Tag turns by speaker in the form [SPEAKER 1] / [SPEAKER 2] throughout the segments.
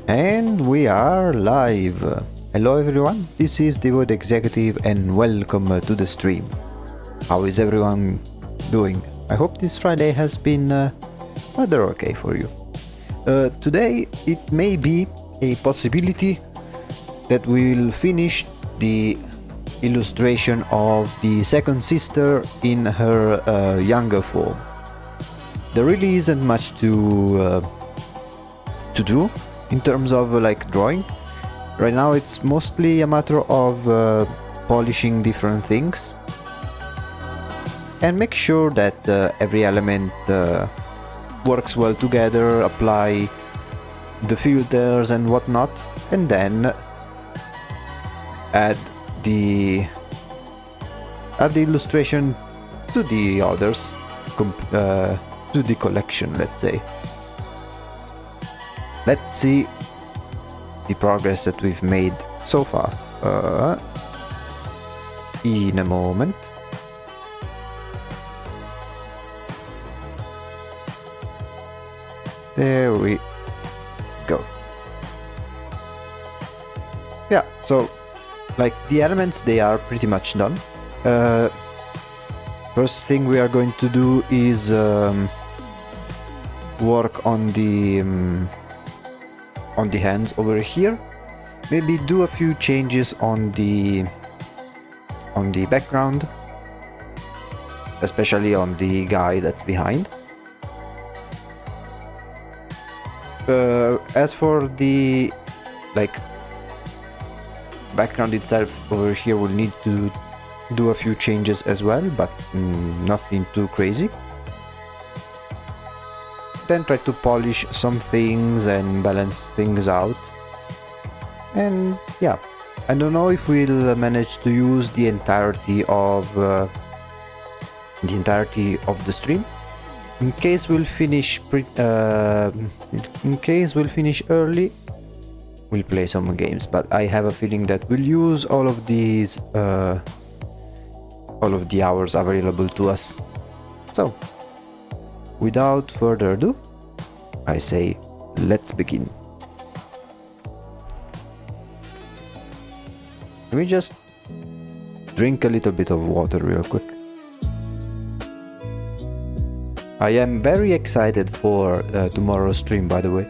[SPEAKER 1] And we are live. Hello everyone, this is the Void Executive and welcome to the stream. How is everyone doing? I hope this Friday has been rather okay for you. Today it may be a possibility that we'll finish the illustration of the second sister in her younger form. There really isn't much to do in terms of drawing. Right now it's mostly a matter of polishing different things and make sure that every element works well together, apply the filters and whatnot, and then add the illustration to the others, to the collection, let's say. Let's see the progress that we've made so far in a moment. There we go. Yeah, so the elements, they are pretty much done. First thing we are going to do is work on the hands over here. Maybe do a few changes on the background, especially on the guy that's behind. As for the background itself over here, we'll need to do a few changes as well, but nothing too crazy. Then try to polish some things and balance things out. And yeah, I don't know if we'll manage to use the entirety of the stream. In case we'll finish early, we'll play some games. But I have a feeling that we'll use all of these, all of the hours available to us. So, without further ado, I say, let's begin. Let me just drink a little bit of water real quick. I am very excited for tomorrow's stream, by the way.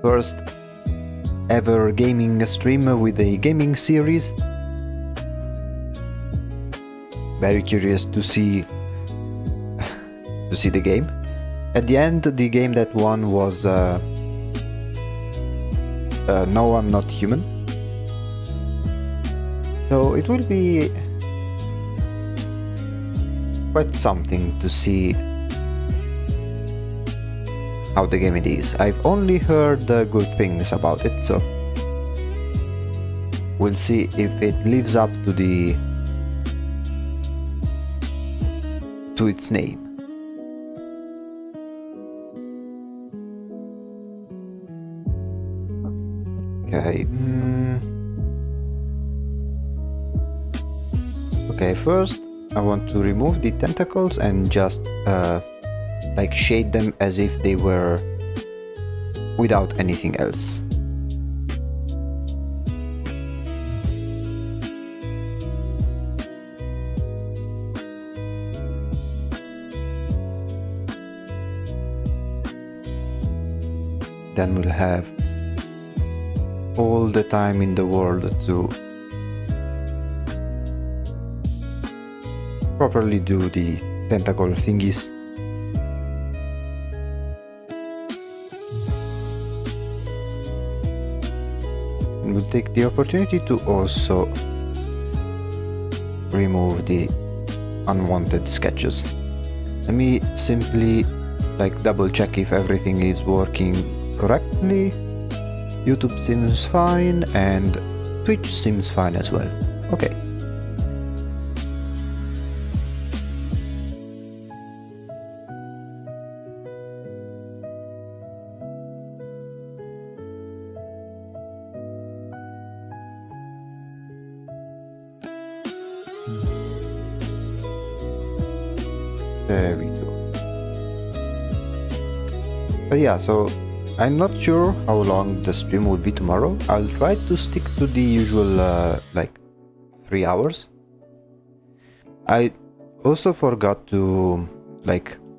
[SPEAKER 1] First ever gaming stream with a gaming series. Very curious to see the game. At the end, the game that won was No, I'm Not Human. So it will be quite something to see how the game it is. I've only heard good things about it, so we'll see if it lives up to its name. Okay. Okay, first I want to remove the tentacles and just shade them as if they were without anything else. Then we'll have all the time in the world to properly do the tentacle thingies. And we'll take the opportunity to also remove the unwanted sketches. Let me simply double check if everything is working correctly. YouTube seems fine and Twitch seems fine as well. Okay. There we go. But yeah, so I'm not sure how long the stream will be tomorrow. I'll try to stick to the usual like 3 hours. I also forgot to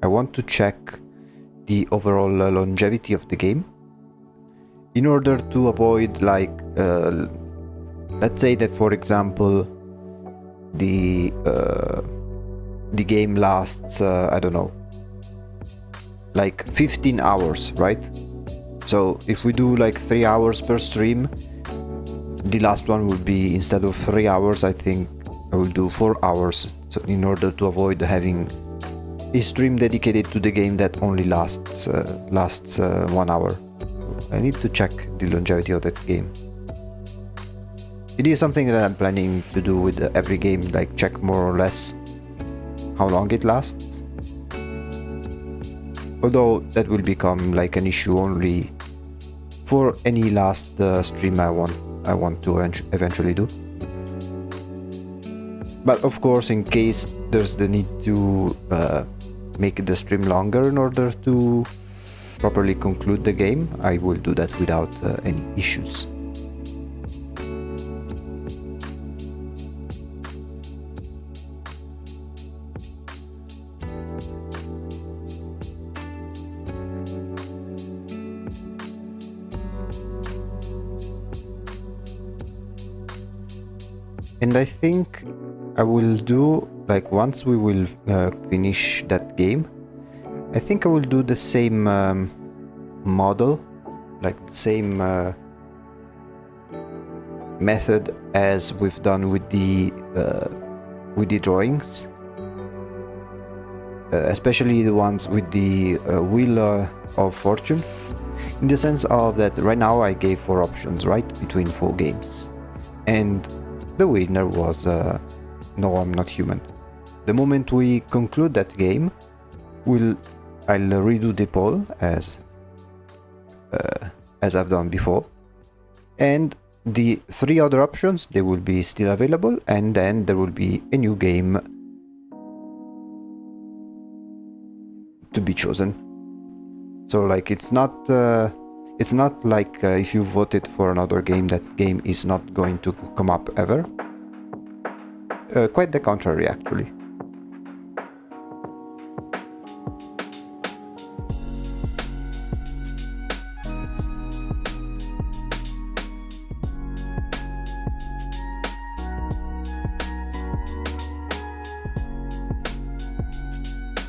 [SPEAKER 1] I want to check the overall longevity of the game in order to avoid let's say that, for example, the game lasts I don't know, like 15 hours, right? So if we do like 3 hours per stream, the last one will be, instead of 3 hours, I think I will do 4 hours, so in order to avoid having a stream dedicated to the game that only lasts 1 hour. I need to check the longevity of that game. It is something that I'm planning to do with every game, like check more or less how long it lasts. Although that will become like an issue only for any last stream I want to eventually do. But of course, in case there's the need to make the stream longer in order to properly conclude the game, I will do that without any issues. And I think I will do, like, once we will finish that game, I think I will do the same model, like the same method as we've done with the drawings, especially the ones with the Wheel of Fortune, in the sense of that right now I gave 4 options, right, between 4 games, and the winner was No, I'm Not Human. The moment we conclude that game, I'll redo the poll as I've done before, and the 3 other options, they will be still available, and then there will be a new game to be chosen. So like it's not like if you voted for another game, that game is not going to come up ever. Quite the contrary, actually.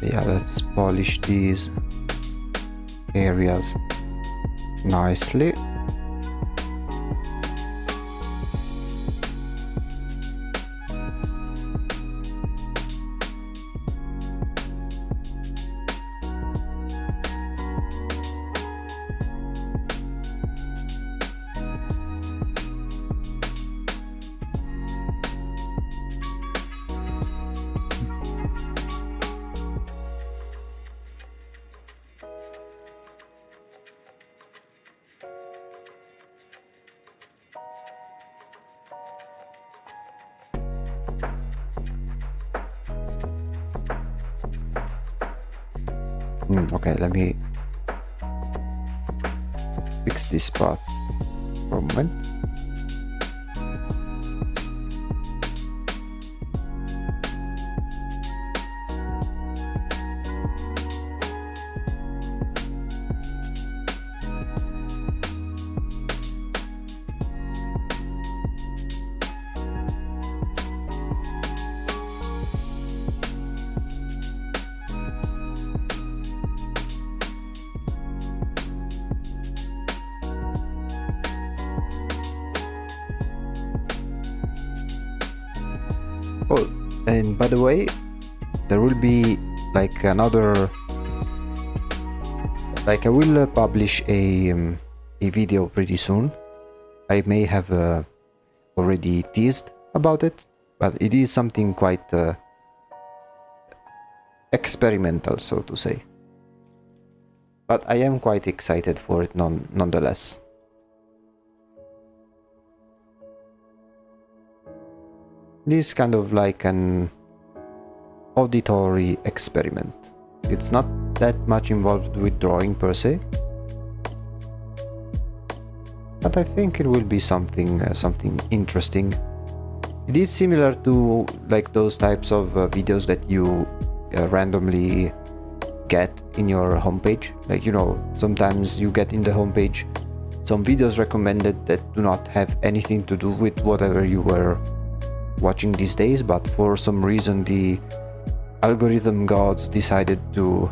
[SPEAKER 1] Yeah, let's polish these areas nicely. Okay, let me fix this spot for a moment. Oh, and by the way, there will be like another, like I will publish a video pretty soon. I may have already teased about it, but it is something quite experimental, so to say. But I am quite excited for it nonetheless. This is kind of like an auditory experiment. It's not that much involved with drawing per se, but I think it will be something interesting. It is similar to like those types of videos that you randomly get in your homepage. Like, you know, sometimes you get in the homepage some videos recommended that do not have anything to do with whatever you were watching these days, but for some reason the algorithm gods decided to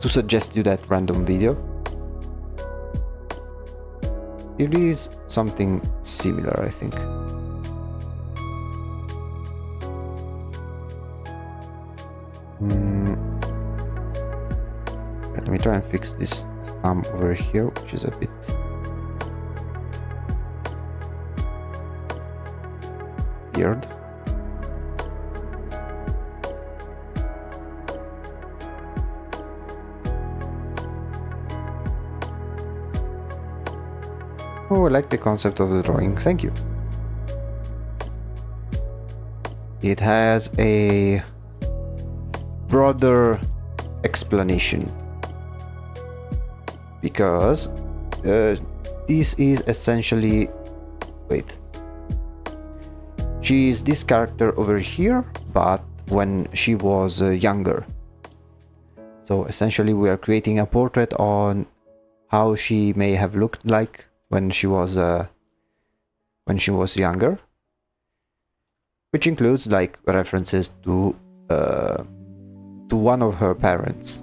[SPEAKER 1] suggest you that random video. It is something similar, I think. Let me try and fix this thumb over here, which is a bit weird. Oh, I like the concept of the drawing, thank you. It has a broader explanation, because this is essentially, wait, she is this character over here, but when she was younger. So essentially we are creating a portrait on how she may have looked like when she was younger, which includes like references to one of her parents.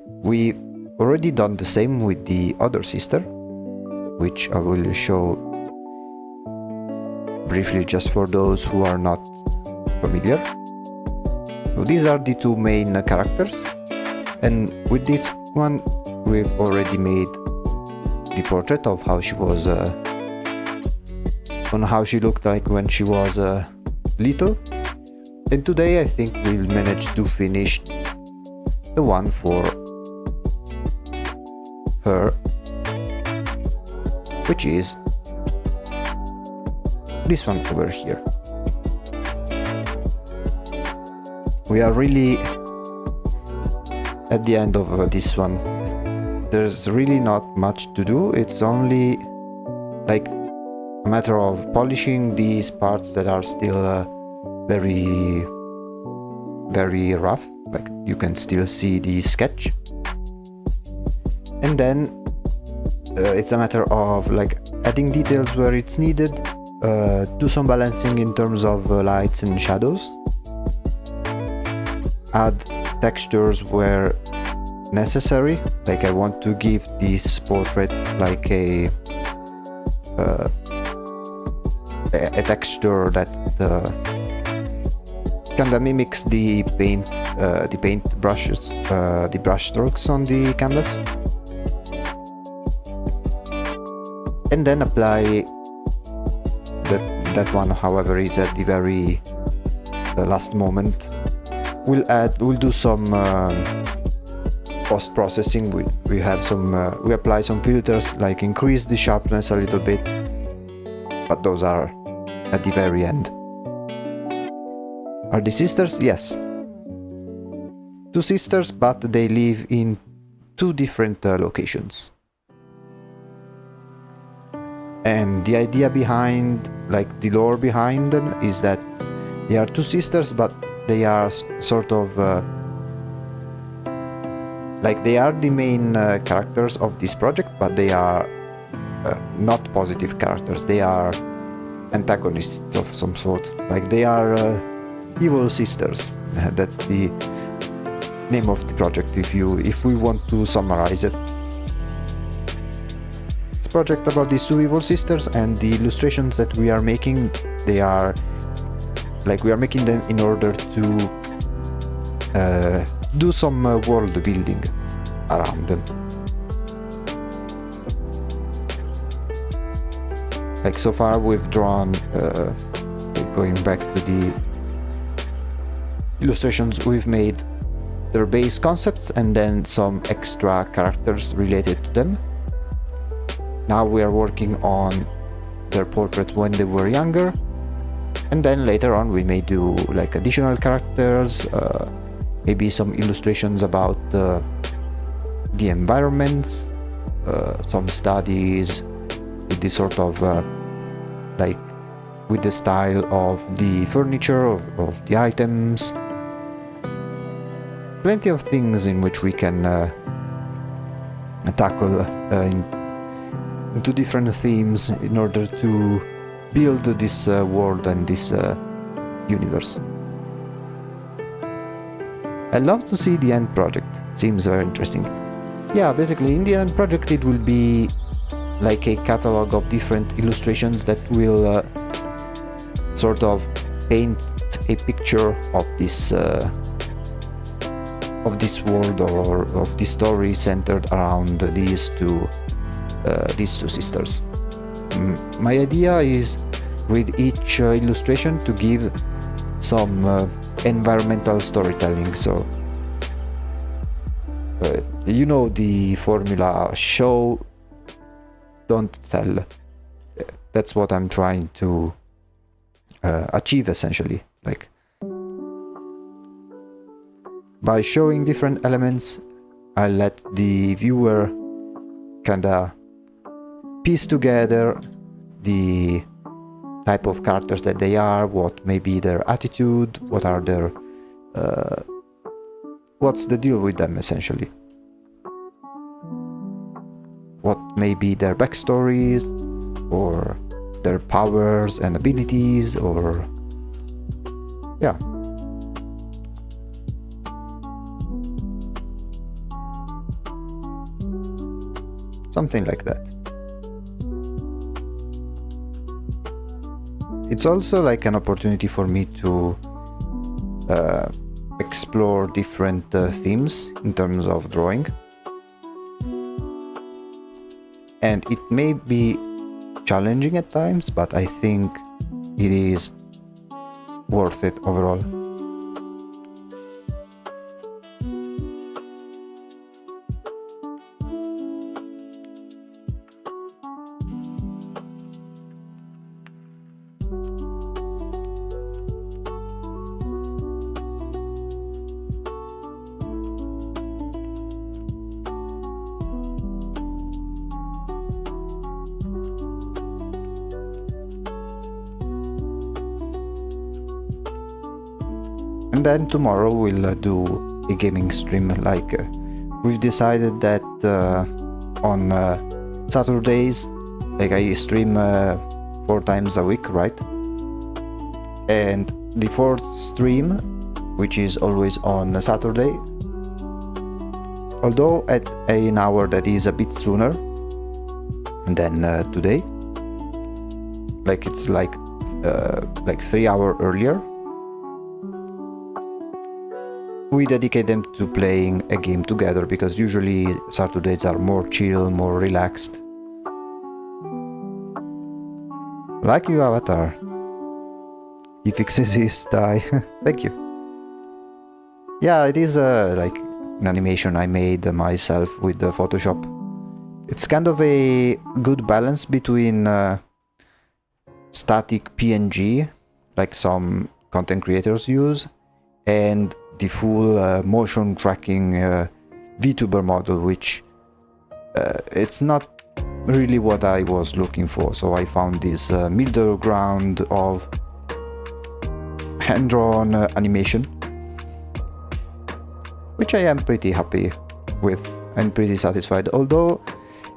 [SPEAKER 1] We've already done the same with the other sister, which I will show briefly just for those who are not familiar. So these are the two main characters, and with this one we've already made the portrait of how she was on how she looked like when she was little. And today I think we'll manage to finish the one for her, which is this one over here. We are really at the end of this one. There's really not much to do. It's only like a matter of polishing these parts that are still very rough. Like you can still see the sketch, and then it's a matter of like adding details where it's needed, do some balancing in terms of lights and shadows, add textures where necessary. Like I want to give this portrait like a texture that kind of mimics the paint brushes, the brush strokes on the canvas, and then apply that one. However, is at the very last moment. We'll do some post-processing. We have some we apply some filters, like increase the sharpness a little bit, but those are at the very end. Are the sisters? Yes, two sisters, but they live in two different locations. And the idea behind, like the lore behind them, is that they are two sisters, but they are sort of like they are the main characters of this project, but they are not positive characters. They are antagonists of some sort. Like they are evil sisters. That's the name of the project if we want to summarize it. It's a project about these two evil sisters, and the illustrations that we are making, they are like we are making them in order to do some world building around them. Like so far we've drawn, going back to the illustrations, we've made their base concepts and then some extra characters related to them. Now we are working on their portraits when they were younger, and then later on we may do like additional characters, maybe some illustrations about the environments, some studies with the sort of like with the style of the furniture, of the items. Plenty of things in which we can tackle into different themes in order to build this world and this universe. I'd love to see the end project. Seems very interesting. Yeah, basically in the end project it will be like a catalog of different illustrations that will sort of paint a picture of this world, or of this story centered around these two sisters. My idea is with each illustration to give some environmental storytelling. So you know the formula: show, don't tell. That's what I'm trying to achieve, essentially. Like, by showing different elements, I let the viewer kinda piece together the type of characters that they are, what may be their attitude, what are their what's the deal with them, essentially. What may be their backstories, or their powers and abilities, or yeah. Something like that. It's also like an opportunity for me to explore different themes in terms of drawing. And it may be challenging at times, but I think it is worth it overall. And then tomorrow we'll do a gaming stream. Like we've decided that on Saturdays, like I stream 4 times a week, right? And the 4th stream, which is always on a Saturday, although at an hour that is a bit sooner than today, like it's like 3 hours earlier, we dedicate them to playing a game together, because usually Saturdays are more chill, more relaxed. Like you, Avatar. He fixes his tie. Thank you. Yeah, it is like an animation I made myself with the Photoshop. It's kind of a good balance between static PNG, like some content creators use, and the full motion tracking VTuber model, which it's not really what I was looking for. So I found this middle ground of hand-drawn animation, which I am pretty happy with and pretty satisfied. Although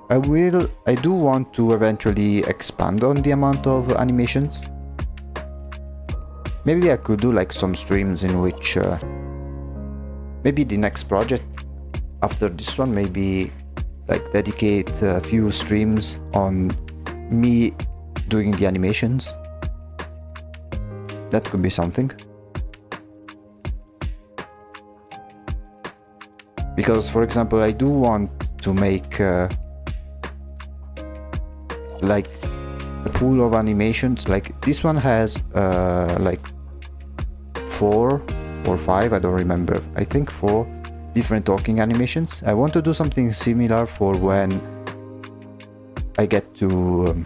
[SPEAKER 1] I do want to eventually expand on the amount of animations. Maybe I could do like some streams in which maybe the next project after this one, maybe like dedicate a few streams on me doing the animations. That could be something. Because, for example, I do want to make like a pool of animations. Like this one has like 4 or 5, I don't remember, I think 4 different talking animations. I want to do something similar for when I get to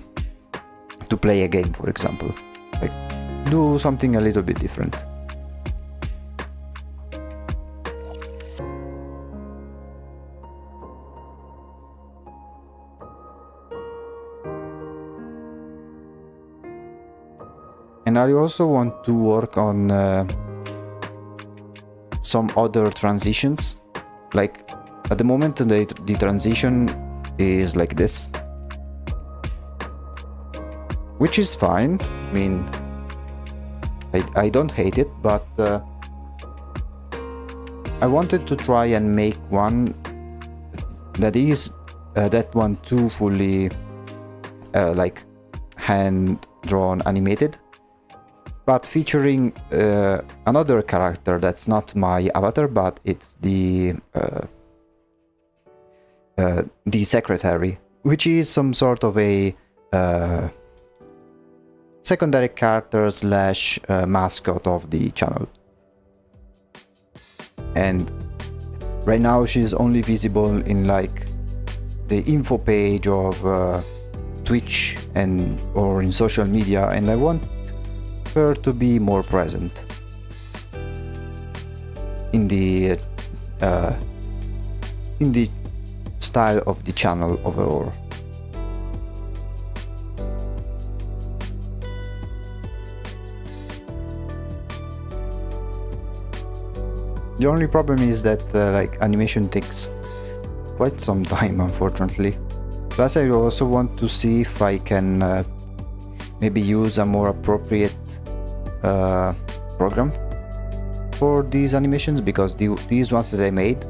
[SPEAKER 1] play a game, for example. Like do something a little bit different. And I also want to work on some other transitions. Like at the moment the transition is like this, which is fine. I mean, I don't hate it, but I wanted to try and make one that is that one too fully like hand-drawn animated, but featuring another character that's not my avatar, but it's the secretary, which is some sort of a secondary character slash mascot of the channel. And right now she's only visible in like the info page of Twitch and or in social media, and I want her to be more present in the style of the channel overall. The only problem is that like animation takes quite some time, unfortunately. Plus I also want to see if I can maybe use a more appropriate program for these animations, because these ones that I made,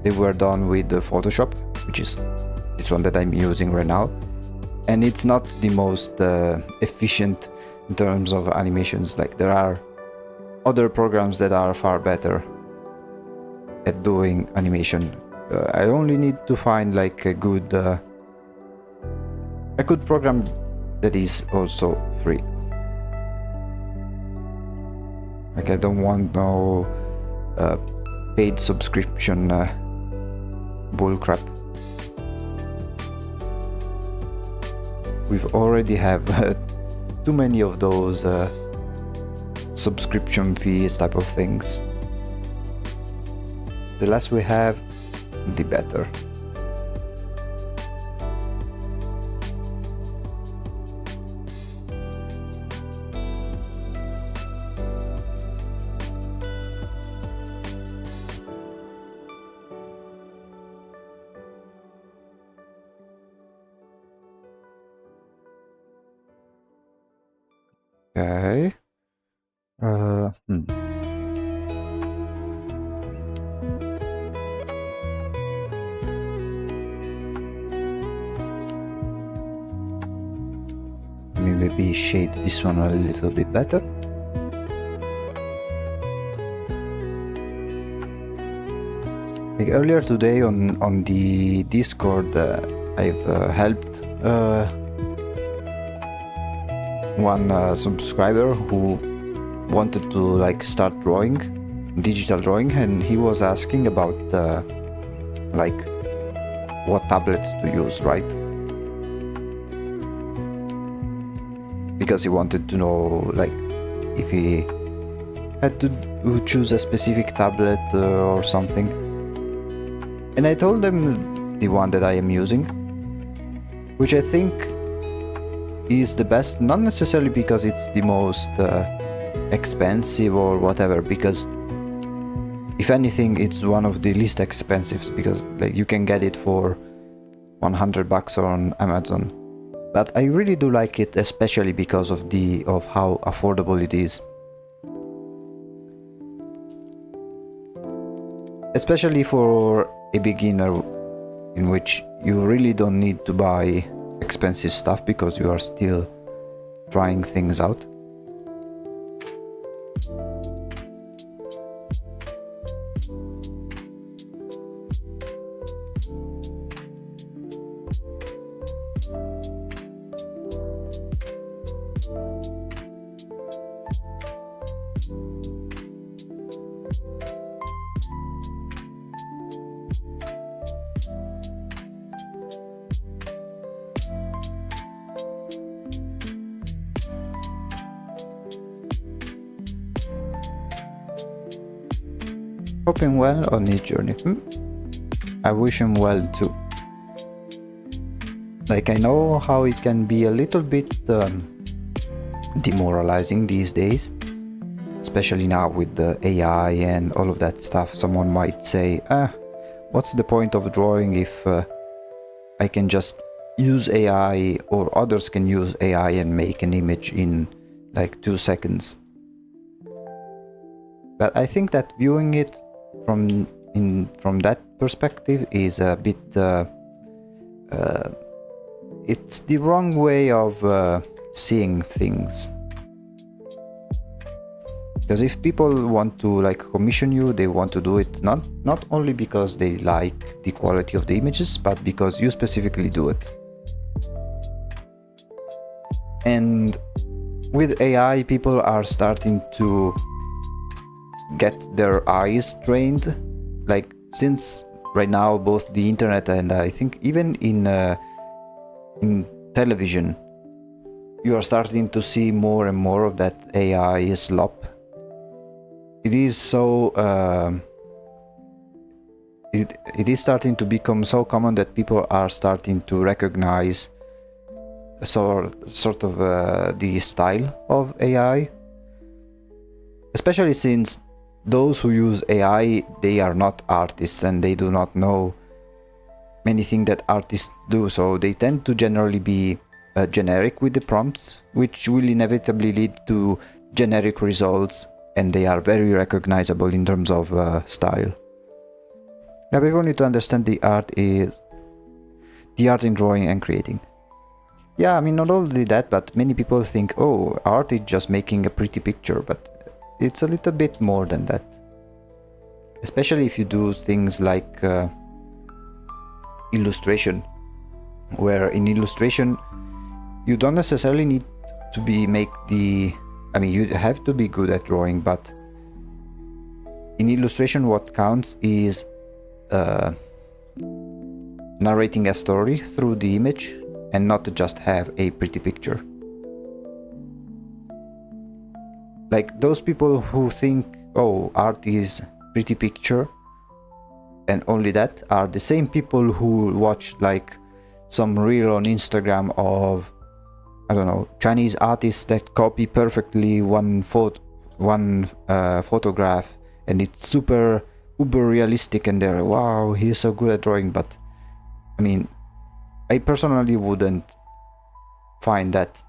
[SPEAKER 1] they were done with Photoshop, which is this one that I'm using right now, and it's not the most efficient in terms of animations. Like there are other programs that are far better at doing animation. I only need to find like a good program that is also free. Like I don't want no paid subscription bullcrap. We've already have too many of those subscription fees type of things. The less we have, the better. Okay. Maybe shade this one a little bit better. Like earlier today on the Discord, I've helped one subscriber who wanted to like start drawing, digital drawing, and he was asking about like what tablet to use, right? Because he wanted to know like if he had to choose a specific tablet or something. And I told them the one that I am using, which I think is the best, not necessarily because it's the most expensive or whatever, because if anything it's one of the least expensive, because like you can get it for $100 on Amazon. But I really do like it, especially because of how affordable it is. Especially for a beginner, in which you really don't need to buy expensive stuff because you are still trying things out. Hope him well on his journey. I wish him well too. Like I know how it can be a little bit demoralizing these days, especially now with the AI and all of that stuff. Someone might say, what's the point of drawing if I can just use AI, or others can use AI and make an image in like 2 seconds. But I think that viewing it from that perspective is a bit it's the wrong way of seeing things. Because if people want to like commission you, they want to do it not only because they like the quality of the images, but because you specifically do it. And with AI, people are starting to get their eyes trained. Like, since right now both the internet and I think even in television, you are starting to see more and more of that AI slop. It is so it is starting to become so common that people are starting to recognize sort of the style of AI, especially since those who use AI, they are not artists and they do not know anything that artists do, so they tend to generally be generic with the prompts, which will inevitably lead to generic results, and they are very recognizable in terms of style. Now people need to understand the art in drawing and creating. Yeah, I mean, not only that, but many people think, oh, art is just making a pretty picture, but it's a little bit more than that. Especially if you do things like illustration, where in illustration you don't necessarily need to you have to be good at drawing, but in illustration what counts is narrating a story through the image and not to just have a pretty picture. Like those people who think, oh, art is pretty picture and only that, are the same people who watch like some reel on Instagram of, I don't know, Chinese artists that copy perfectly one photograph, and it's super uber realistic, and they're, wow, he's so good at drawing. But I mean, I personally wouldn't find that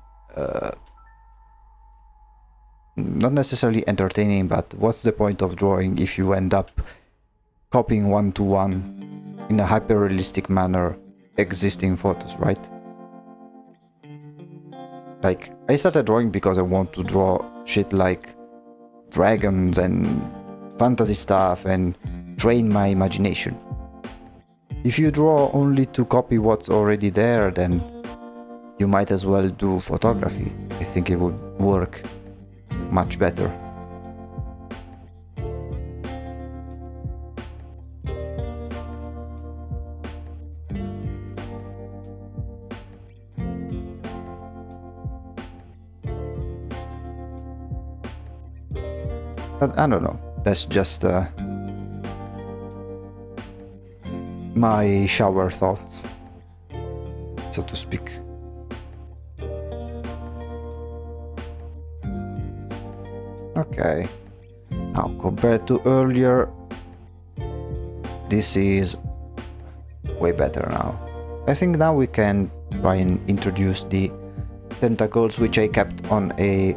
[SPEAKER 1] not necessarily entertaining, but what's the point of drawing if you end up copying one-to-one in a hyper-realistic manner existing photos, right? Like, I started drawing because I want to draw shit like dragons and fantasy stuff and train my imagination. If you draw only to copy what's already there, then you might as well do photography. I think it would work much better. But I don't know, that's just my shower thoughts, so to speak. Okay, now compared to earlier, this is way better now. I think now we can try and introduce the tentacles, which I kept on a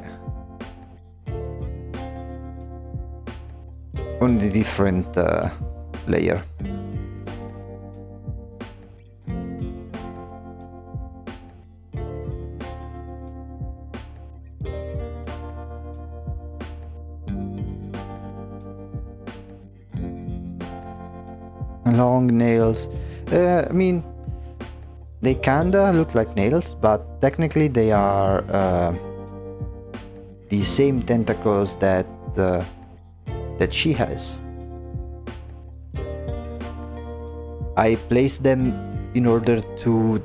[SPEAKER 1] different layer. Long nails. I mean, they kinda look like nails, but technically they are the same tentacles that she has. I placed them in order to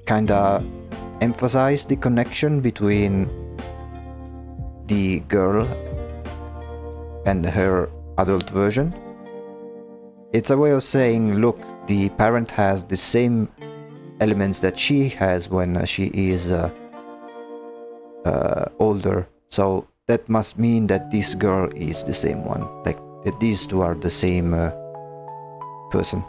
[SPEAKER 1] kinda emphasize the connection between the girl and her adult version. It's a way of saying, look, the parent has the same elements that she has when she is older. So that must mean that this girl is the same one, like that these two are the same person.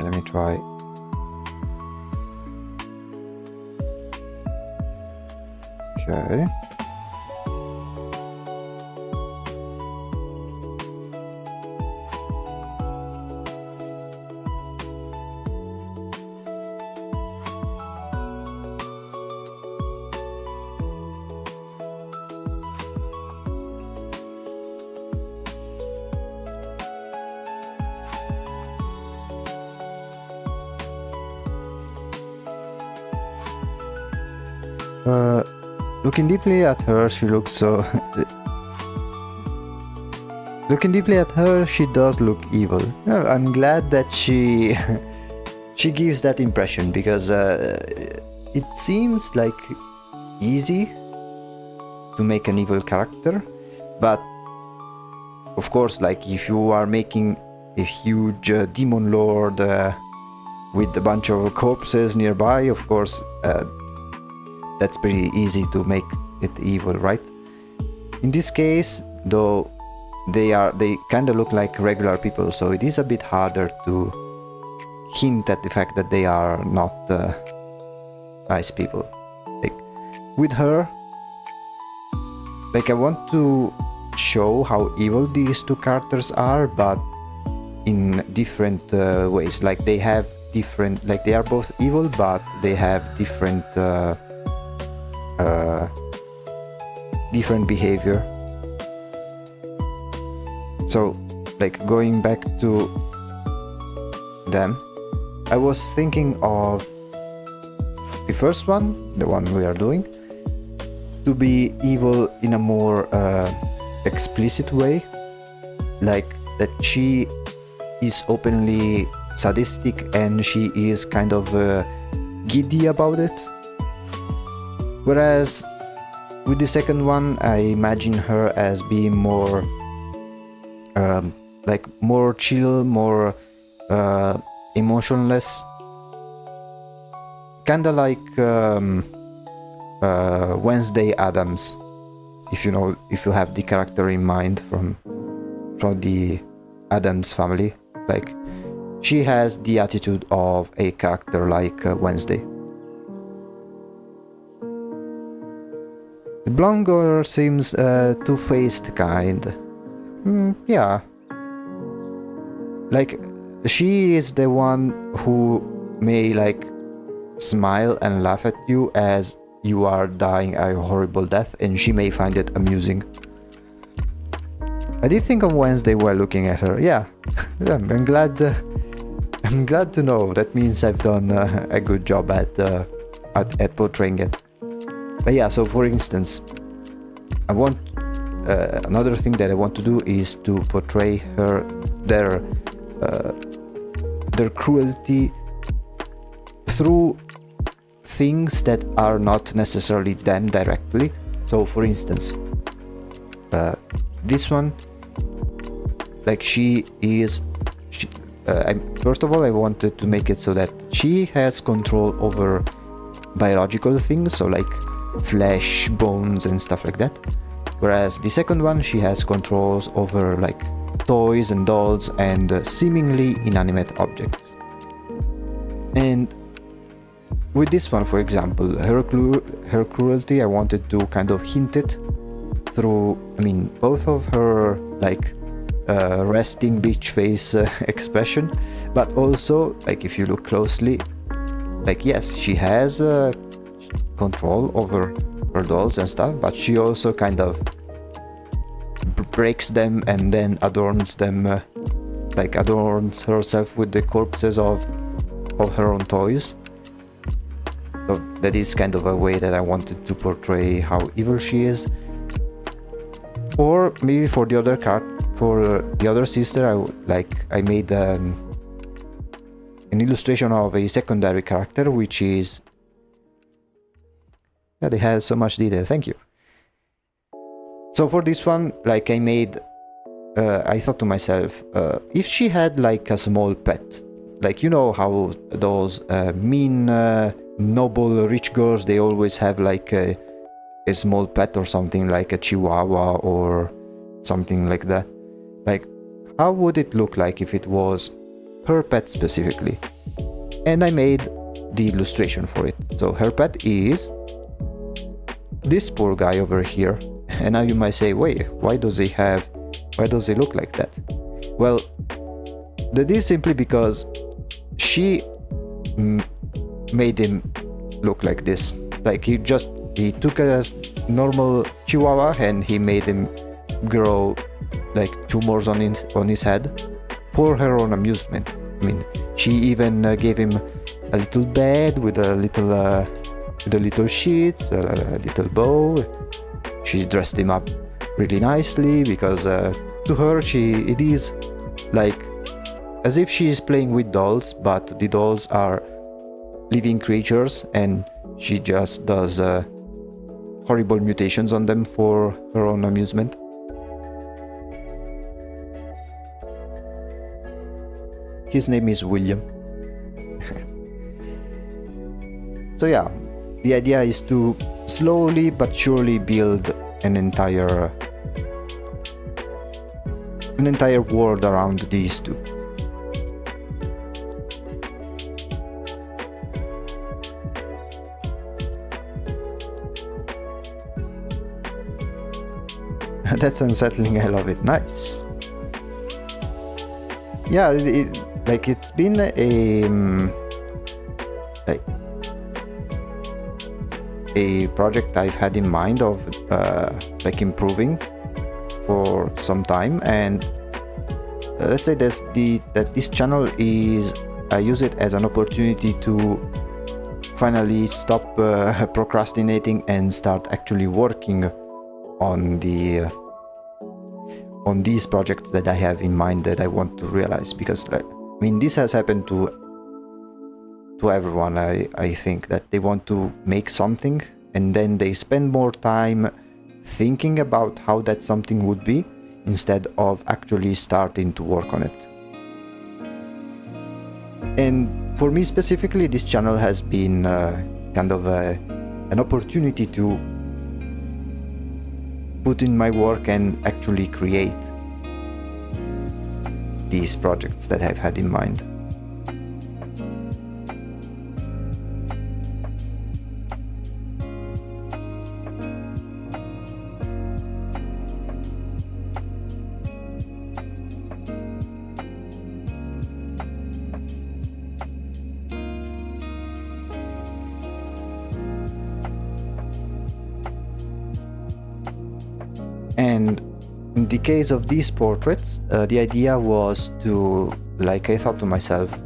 [SPEAKER 1] Let me try. Okay. Looking deeply at her, she looks so... Looking deeply at her, she does look evil. I'm glad that she... she gives that impression, because it seems like easy to make an evil character, but of course, like if you are making a huge demon lord with a bunch of corpses nearby, of course that's pretty easy to make it evil, right? In this case, though, they kind of look like regular people, so it is a bit harder to hint at the fact that they are not nice people. Like with her, like I want to show how evil these two characters are, but in different ways. Like they have different, like they are both evil, but they have different different behavior. So, like going back to them, I was thinking of the first one, the one we are doing, to be evil in a more explicit way, like that she is openly sadistic and she is kind of giddy about it. Whereas with the second one, I imagine her as being more like more chill, more emotionless, kinda like Wednesday Addams, if you have the character in mind from the Addams family. Like she has the attitude of a character like Wednesday. The blonde girl seems two-faced kind. Yeah. Like, she is the one who may, like, smile and laugh at you as you are dying a horrible death, and she may find it amusing. I did think of Wednesday while looking at her. Yeah, yeah, I'm glad to know. That means I've done a good job at portraying it. But yeah, so for instance, I want another thing that I want to do is to portray their cruelty through things that are not necessarily them directly. So for instance, this one, like first of all, I wanted to make it so that she has control over biological things, so like flesh, bones and stuff like that. Whereas the second one, she has controls over like toys and dolls and seemingly inanimate objects. And with this one, for example, her cruelty, I wanted to kind of hint it through, both of her like resting bitch face expression, but also, like, if you look closely, like, yes, she has control over her dolls and stuff, but she also kind of breaks them and then adorns them, like adorns herself with the corpses of her own toys. So that is kind of a way that I wanted to portray how evil she is. Or maybe for the other sister, I made an illustration of a secondary character, which is... Yeah, they have so much detail, thank you. So for this one, like I thought to myself, if she had like a small pet, like you know how those mean, noble, rich girls, they always have like a small pet or something, like a chihuahua or something like that. Like, how would it look like if it was her pet specifically? And I made the illustration for it. So her pet is this poor guy over here. And now you might say, wait, why does he look like that? Well, that is simply because she made him look like this. Like he took a normal chihuahua and he made him grow like tumors on his head for her own amusement. I mean, she even gave him a little bed with a little sheets, a little bow. She dressed him up really nicely because to her it is like as if she is playing with dolls, but the dolls are living creatures and she just does horrible mutations on them for her own amusement. His name is William. So yeah, the idea is to slowly but surely build an entire world around these two. That's unsettling, I love it. Nice. Yeah, it's been a project I've had in mind of improving for some time, and let's say that this channel is, I use it as an opportunity to finally stop procrastinating and start actually working on these projects that I have in mind that I want to realize, because this has happened to everyone. I think that they want to make something and then they spend more time thinking about how that something would be instead of actually starting to work on it. And for me specifically, this channel has been kind of an opportunity to put in my work and actually create these projects that I've had in mind. And in the case of these portraits, the idea was to, I thought to myself,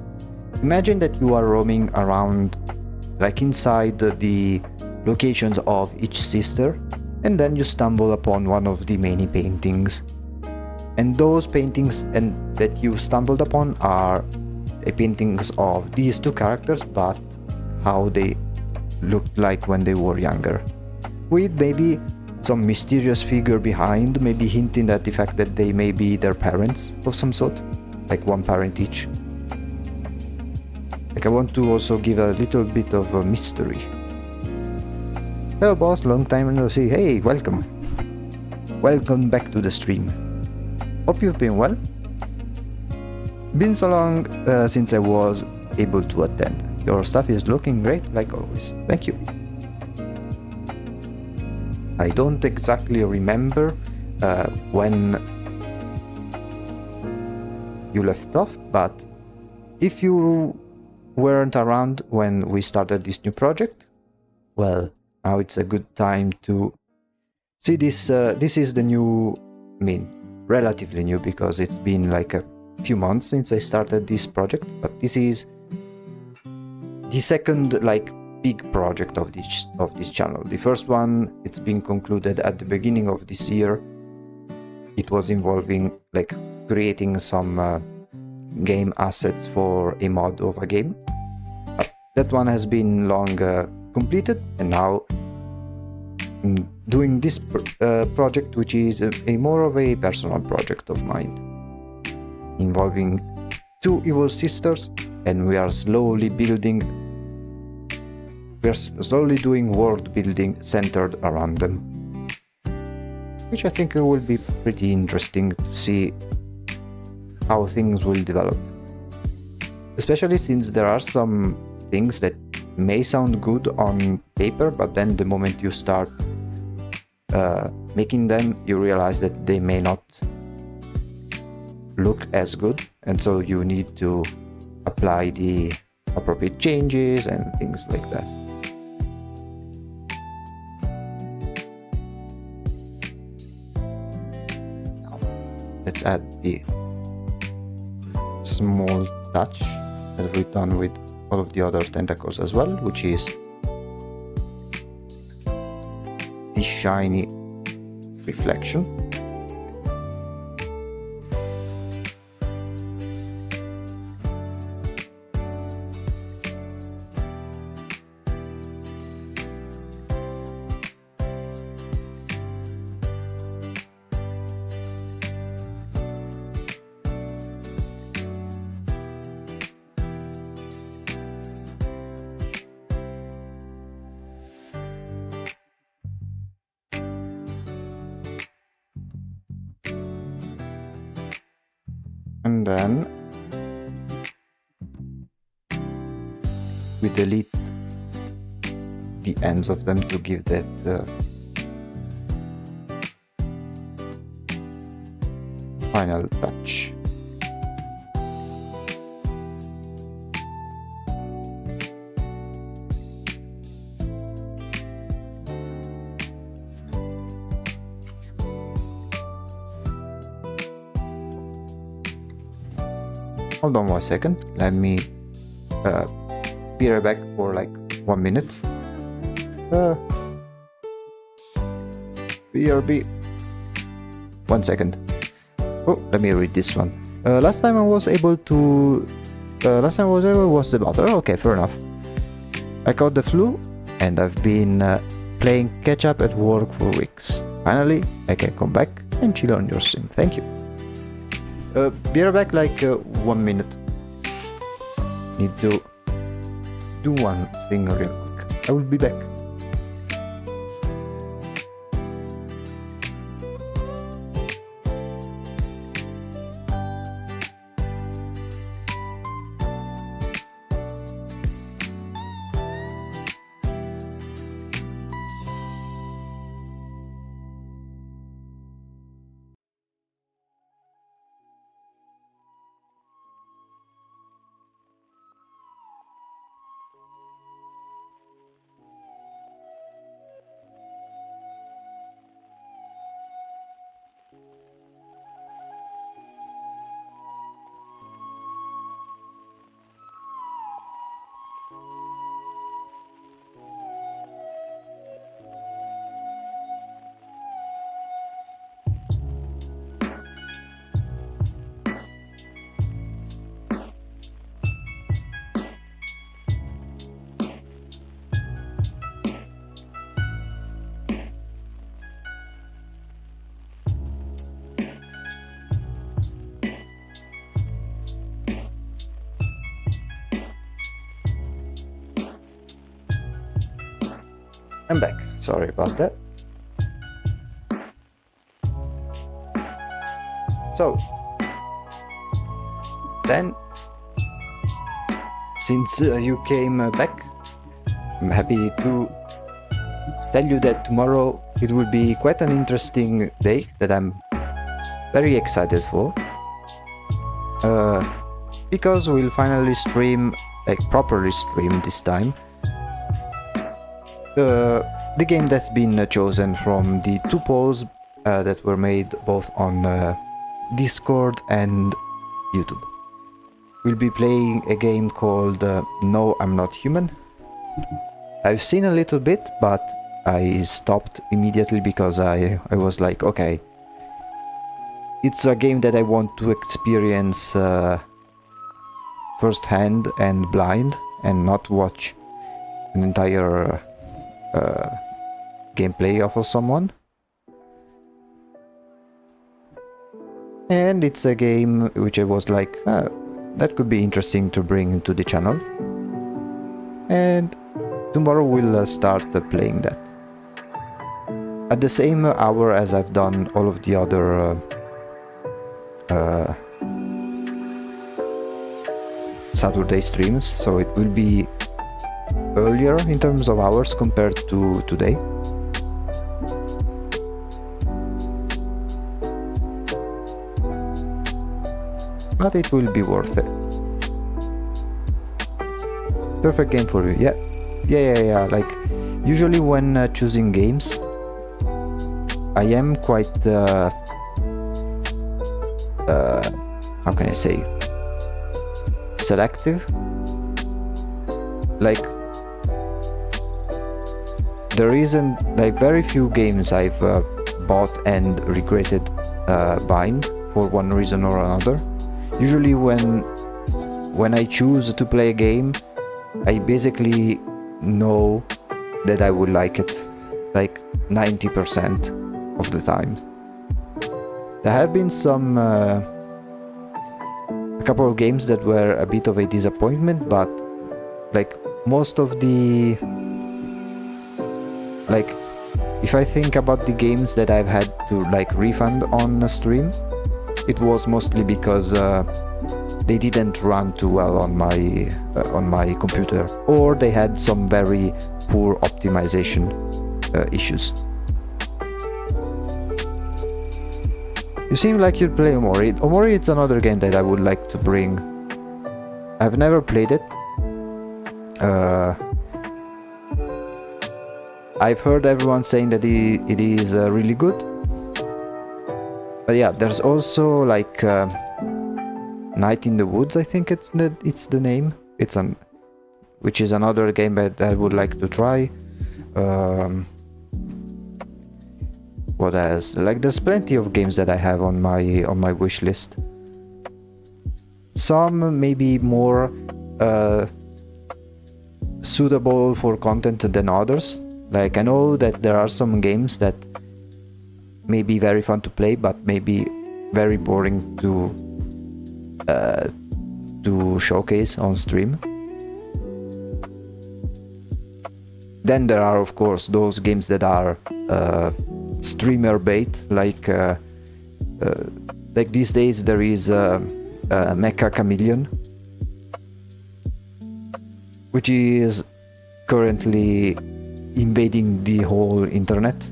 [SPEAKER 1] imagine that you are roaming around, inside the locations of each sister, and then you stumble upon one of the many paintings. And those paintings that you stumbled upon are paintings of these two characters, but how they looked like when they were younger, with maybe some mysterious figure behind, maybe hinting at the fact that they may be their parents of some sort, like one parent each. I want to also give a little bit of a mystery. Hello boss, long time no see. Hey, welcome. Welcome back to the stream. Hope you've been well. Been so long since I was able to attend. Your stuff is looking great, like always. Thank you. I don't exactly remember when you left off, but if you weren't around when we started this new project, well, now it's a good time to see this. This is the new, relatively new, because it's been like a few months since I started this project, but this is the second big project of this channel. The first one, it's been concluded at the beginning of this year. It was involving like creating some game assets for a mod of a game. That one has been long completed, and now doing this project, which is a more of a personal project of mine, involving two evil sisters, and we are slowly doing world building centered around them, which I think will be pretty interesting to see how things will develop, especially since there are some things that may sound good on paper, but then the moment you start making them, you realize that they may not look as good, and so you need to apply the appropriate changes and things like that. Let's add the small touch that we've done with all of the other tentacles as well, which is the shiny reflection. And then we delete the ends of them to give that final touch. Hold on 1 second, let me be right back for like 1 minute. BRB. 1 second. Oh, let me read this one. Last time I was able was the butter. Okay, fair enough. I caught the flu and I've been playing catch up at work for weeks. Finally, I can come back and chill on your stream. Thank you. Be right back like 1 minute. Need to do one thing real quick. I will be back. I'm back. Sorry about that. So, then, since you came back, I'm happy to tell you that tomorrow it will be quite an interesting day that I'm very excited for. Because we'll finally stream, like properly stream this time, the game that's been chosen from the 2 polls that were made both on Discord and YouTube. We'll be playing a game called No, I'm Not Human. I've seen a little bit, but I stopped immediately because I was like, okay, it's a game that I want to experience firsthand and blind, and not watch an entire gameplay of someone. And it's a game which I was like, that could be interesting to bring to the channel. And tomorrow we'll start playing that. At the same hour as I've done all of the other Saturday streams, so it will be earlier in terms of hours compared to today. But it will be worth it. Perfect game for you, yeah. Like, usually when choosing games, I am quite how can I say, selective. Like, there isn't, like, very few games I've bought and regretted buying for one reason or another. Usually when I choose to play a game, I basically know that I would like it, like 90% of the time. There have been some a couple of games that were a bit of a disappointment, but like most of the, like, if I think about the games that I've had to like refund on the stream, it was mostly because they didn't run too well on my computer, or they had some very poor optimization issues. You seem like you'd play Omori. Omori, it's another game that I would like to bring. I've never played it. I've heard everyone saying that it is really good. But yeah, there's also like Night in the Woods, I think it's the name. Which is another game that I would like to try. What else? Like, there's plenty of games that I have on my wish list. Some maybe more suitable for content than others. Like, I know that there are some games that may be very fun to play, but maybe very boring to showcase on stream. Then there are, of course, those games that are streamer bait, like these days there is Mecha Chameleon, which is currently invading the whole internet.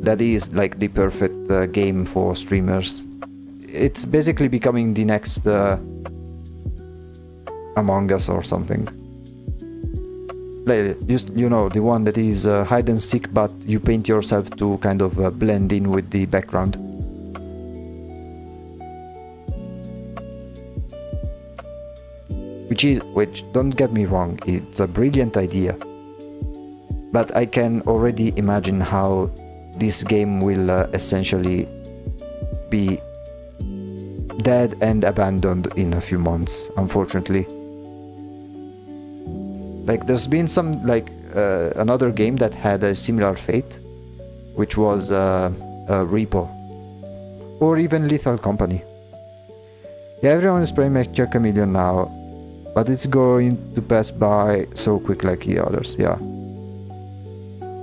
[SPEAKER 1] That is like the perfect game for streamers. It's basically becoming the next Among Us or something. Like, you know, the one that is hide and seek, but you paint yourself to kind of blend in with the background. Which, don't get me wrong, it's a brilliant idea. But I can already imagine how this game will essentially be dead and abandoned in a few months, unfortunately. Like, there's been some, like, another game that had a similar fate, which was Repo, or even Lethal Company. Yeah, everyone is playing Mecha Chameleon now, but it's going to pass by so quick like the others, yeah.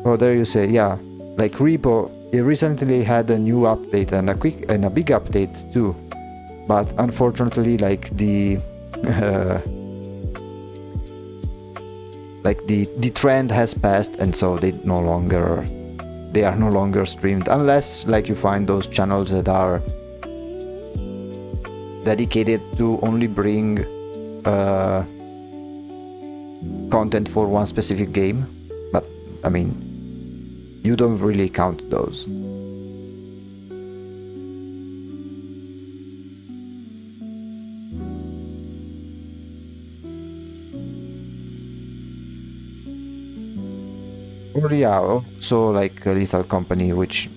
[SPEAKER 1] Oh, there you say, yeah. Like Repo, it recently had a new update and a big update too, but unfortunately, like the the trend has passed, and so they are no longer streamed, unless like you find those channels that are dedicated to only bring content for one specific game. But I mean, you don't really count those. or yeah, also like a Lethal Company, which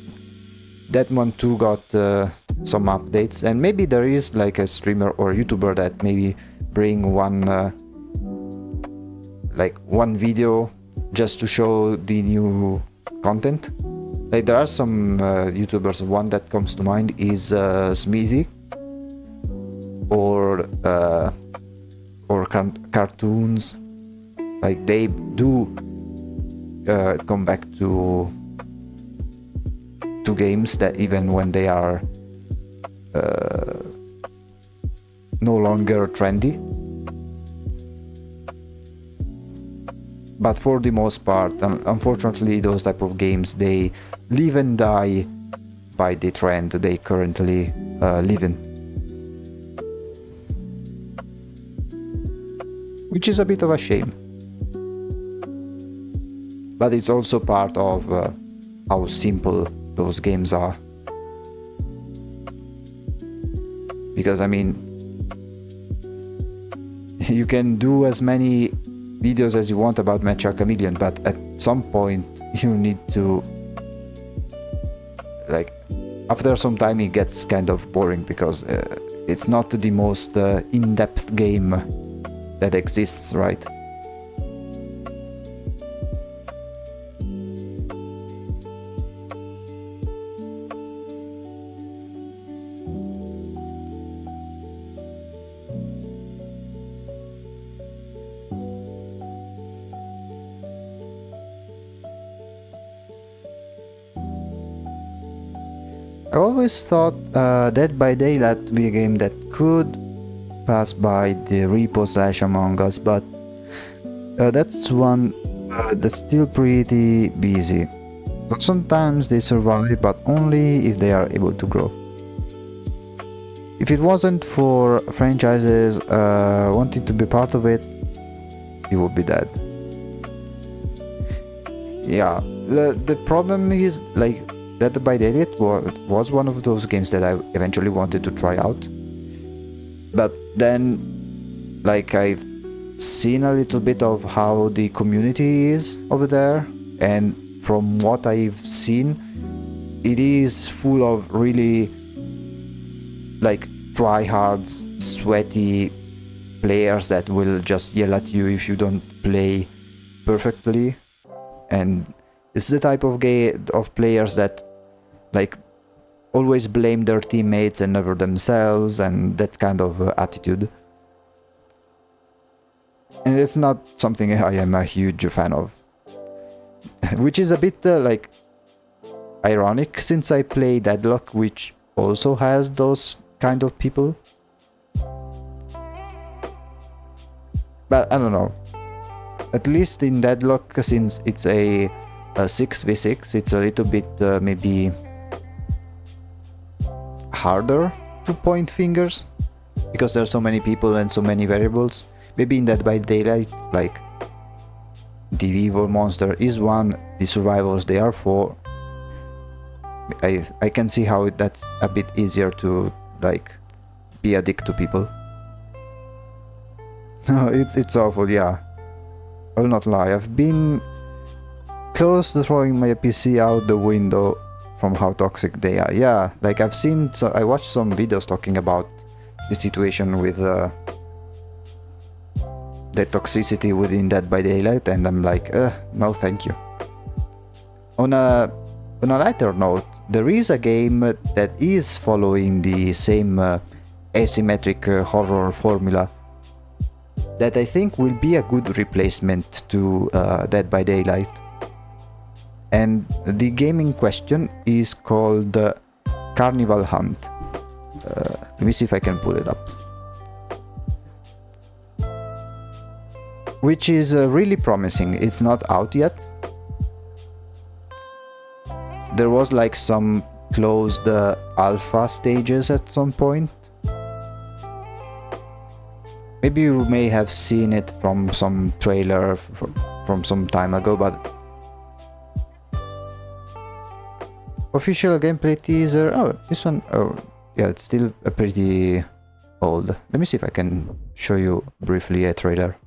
[SPEAKER 1] that one too got some updates, and maybe there is like a streamer or YouTuber that maybe bring one like one video just to show the new content. Like there are some YouTubers. One that comes to mind is Smithy, or cartoons. Like they do come back to games that even when they are no longer trendy. But for the most part, unfortunately, those type of games, they live and die by the trend they currently live in. Which is a bit of a shame. But it's also part of how simple those games are. Because, I mean, you can do as many videos as you want about Matcha Chameleon, but at some point you need to, like, after some time it gets kind of boring, because it's not the most in-depth game that exists, right? I always thought Dead by Daylight would be a game that could pass by the repo/Among Us, but that's one that's still pretty busy. But sometimes they survive, but only if they are able to grow. If it wasn't for franchises wanting to be part of it, it would be dead. Yeah, the problem is, like, Dead by Daylight was one of those games that I eventually wanted to try out. But then, like, I've seen a little bit of how the community is over there, and from what I've seen, it is full of really, like, tryhards, sweaty players that will just yell at you if you don't play perfectly. And it's the type of players that, like, always blame their teammates and never themselves, and that kind of attitude. And it's not something I am a huge fan of. Which is a bit like ironic, since I play Deadlock, which also has those kind of people. But I don't know. At least in Deadlock, since it's a 6v6, it's a little bit maybe harder to point fingers, because there are so many people and so many variables. Maybe in Dead by Daylight, like, the evil monster is 1, the survivors they are 4. I can see how that's a bit easier to, like, be a dick to people. No, it's awful, yeah. I will not lie, I've been close to throwing my PC out the window from how toxic they are. Yeah, like, I watched some videos talking about the situation with the toxicity within Dead by Daylight, and I'm like, no thank you. On a lighter note, there is a game that is following the same asymmetric horror formula that I think will be a good replacement to Dead by Daylight. And the game in question is called Carnival Hunt. Let me see if I can pull it up. Which is really promising. It's not out yet. There was like some closed alpha stages at some point. Maybe you may have seen it from some trailer from some time ago, but official gameplay teaser. Oh, this one. Oh, yeah, it's still a pretty old. Let me see if I can show you briefly a trailer.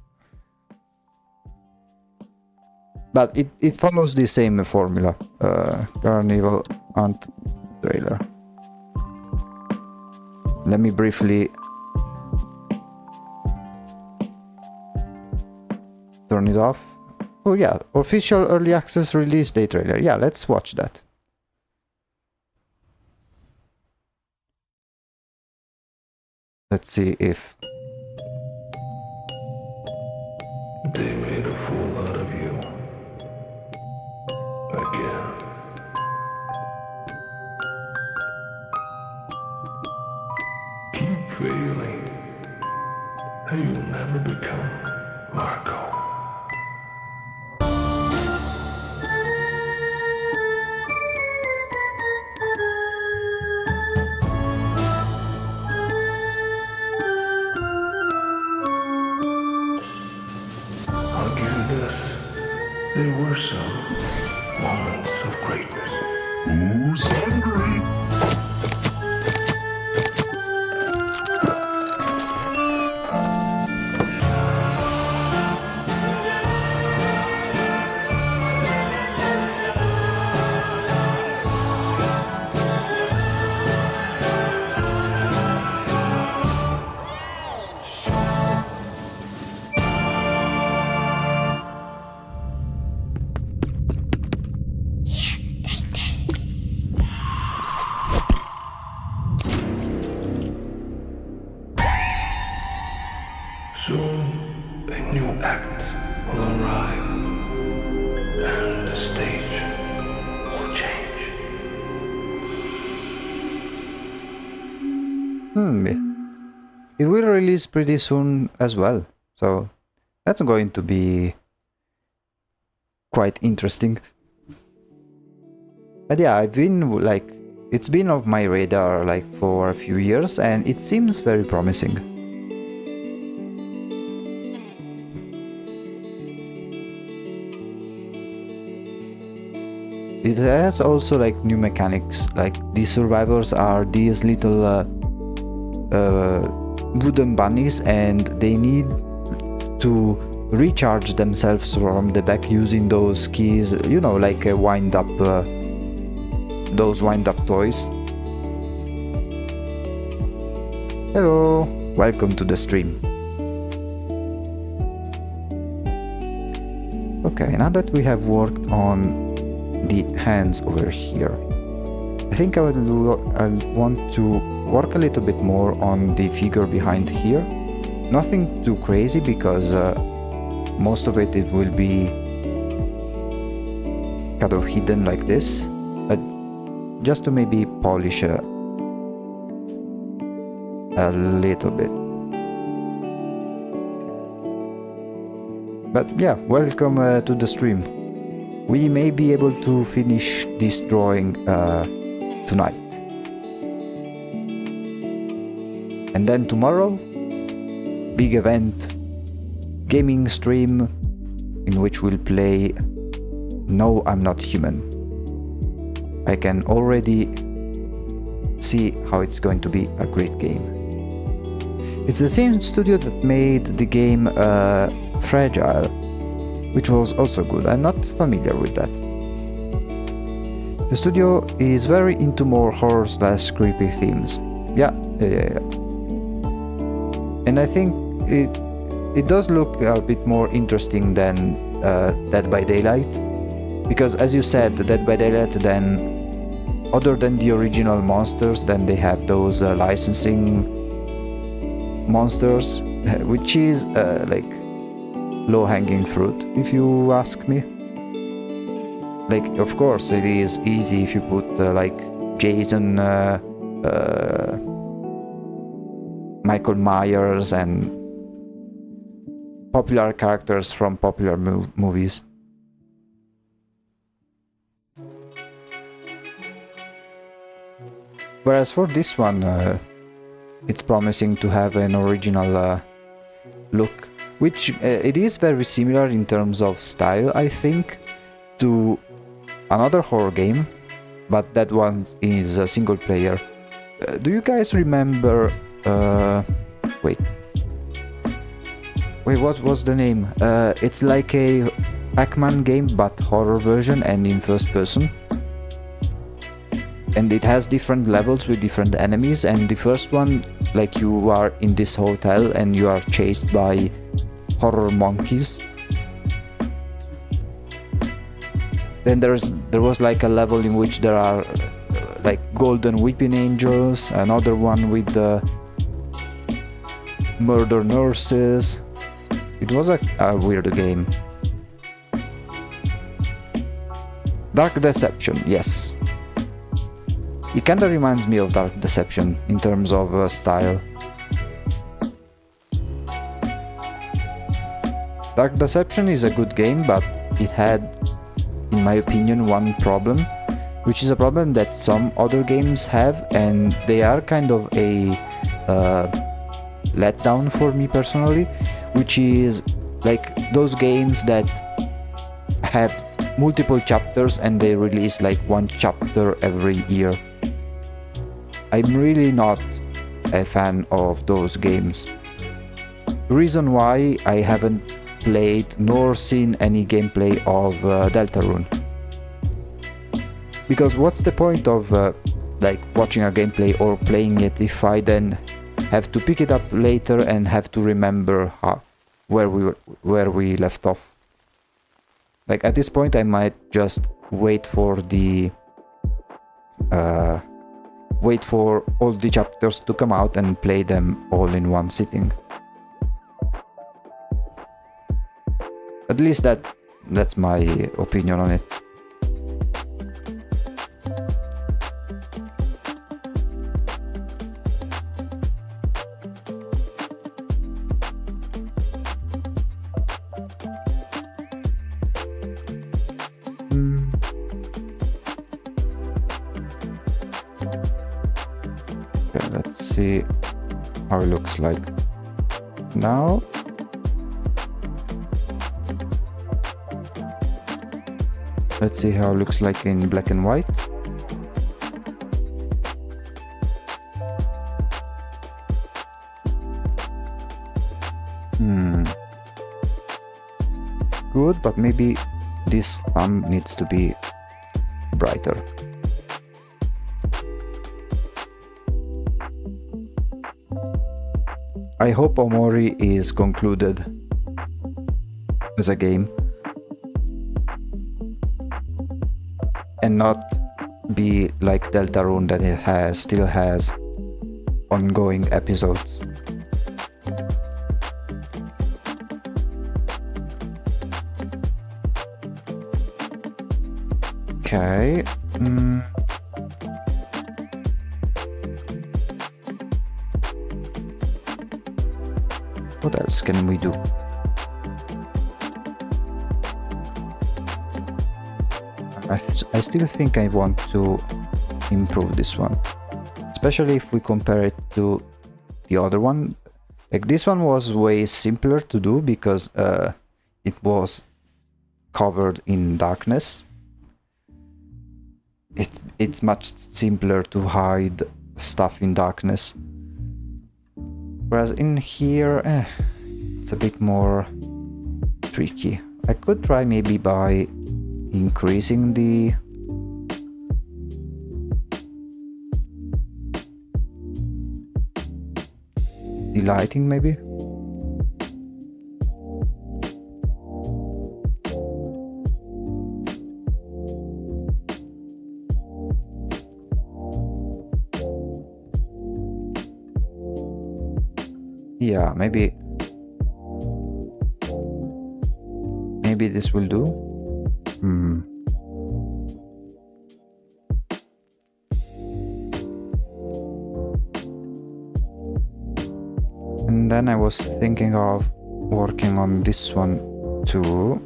[SPEAKER 1] But it follows the same formula. Carnival Hunt trailer. Let me briefly turn it off. Oh yeah, official early access release day trailer. Yeah, let's watch that. Let's see if...
[SPEAKER 2] They made a fool out of you. Again. Keep failing, and you'll never become Marco. I'll give you this. There were some moments of greatness. Who's hungry? Soon, a new act will arrive, and the stage will change.
[SPEAKER 1] It will release pretty soon as well, so that's going to be quite interesting. But yeah, I've been like, it's been off my radar like for a few years, and it seems very promising. It has also like new mechanics, like the survivors are these little wooden bunnies, and they need to recharge themselves from the back using those keys, you know, like a wind-up, those wind-up toys. Hello, welcome to the stream. Okay, now that we have worked on the hands over here, I think I want to work a little bit more on the figure behind here. Nothing too crazy, because most of it will be kind of hidden like this, but just to maybe polish a little bit. But yeah, welcome to the stream. We may be able to finish this drawing tonight. And then tomorrow, big event, gaming stream, in which we'll play No, I'm Not Human. I can already see how it's going to be a great game. It's the same studio that made the game Fragile, which was also good. I'm not familiar with that. The studio is very into more horror/creepy themes. Yeah. And I think it does look a bit more interesting than Dead by Daylight, because as you said, Dead by Daylight, then other than the original monsters, then they have those licensing monsters, which is like low-hanging fruit, if you ask me. Like, of course, it is easy if you put like Jason, Michael Myers, and popular characters from popular movies. Whereas for this one, it's promising to have an original look, which it is very similar in terms of style, I think, to another horror game, but that one is a single player. Do you guys remember... wait, what was the name? It's like a Pac-Man game, but horror version and in first person. And it has different levels with different enemies, and the first one, like, you are in this hotel and you are chased by horror monkeys. Then there was like a level in which there are like golden weeping angels, another one with the murder nurses. It was a weird game. Dark Deception, yes. It kinda reminds me of Dark Deception in terms of style. Dark Deception is a good game, but it had, in my opinion, one problem, which is a problem that some other games have, and they are kind of a letdown for me personally, which is like those games that have multiple chapters and they release like one chapter every year. I'm really not a fan of those games. The reason why I haven't played nor seen any gameplay of Deltarune. Because what's the point of like watching a gameplay or playing it if I then have to pick it up later and have to remember where we left off? Like at this point I might just wait for all the chapters to come out and play them all in one sitting. At least that's my opinion on it. Okay, let's see how it looks like now. Let's see how it looks like in black and white. Good, but maybe this thumb needs to be brighter. I hope Omori is concluded as a game and not be like Deltarune, that it still has ongoing episodes. Okay. What else can we do? I still think I want to improve this one, especially if we compare it to the other one. Like this one was way simpler to do because it was covered in darkness. It's much simpler to hide stuff in darkness. Whereas in here, it's a bit more tricky. I could try maybe by increasing the lighting maybe. Yeah, maybe this will do. And then I was thinking of working on this one too.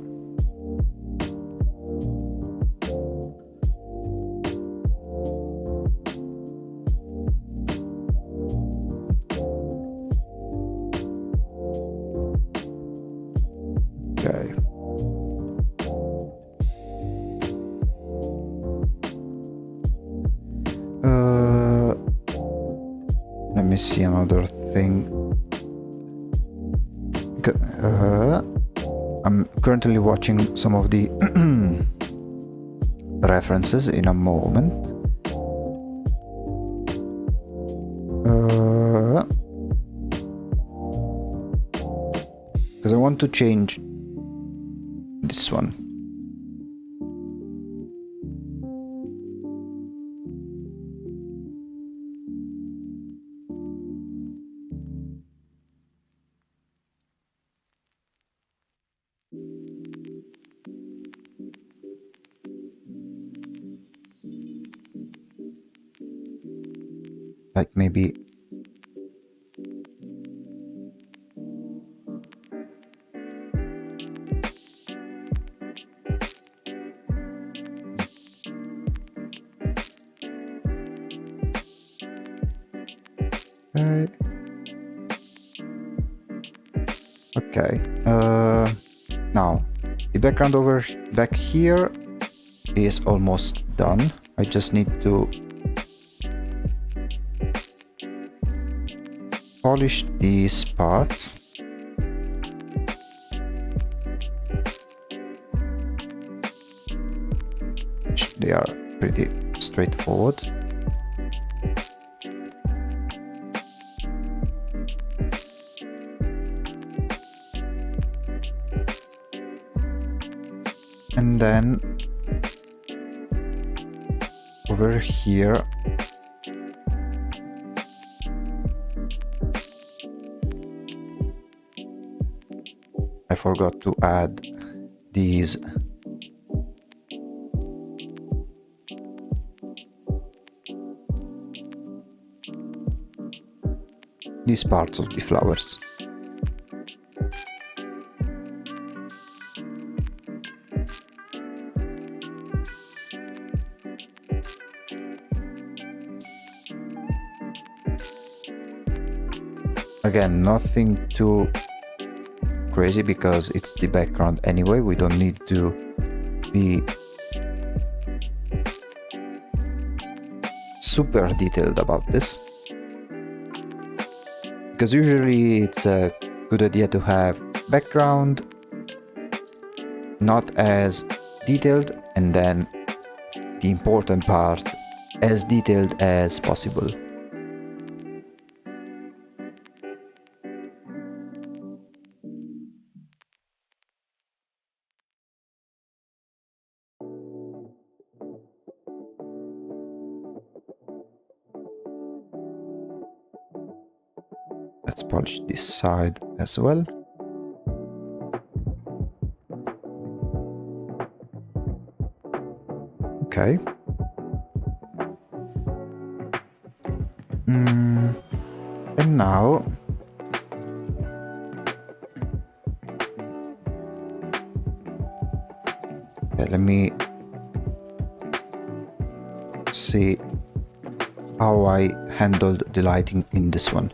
[SPEAKER 1] Okay. Let me see another thing. I'm currently watching some of the references in a moment. Because I want to change this one. Like maybe okay. Now the background over back here is almost done. I just need to polish these parts. They are pretty straightforward. And then over here I forgot to add these parts of the flowers. Again, nothing too crazy because it's the background anyway. We don't need to be super detailed about this, because usually it's a good idea to have background not as detailed and then the important part as detailed as possible. Let's polish this side as well. Okay. And now let me see how I handled the lighting in this one.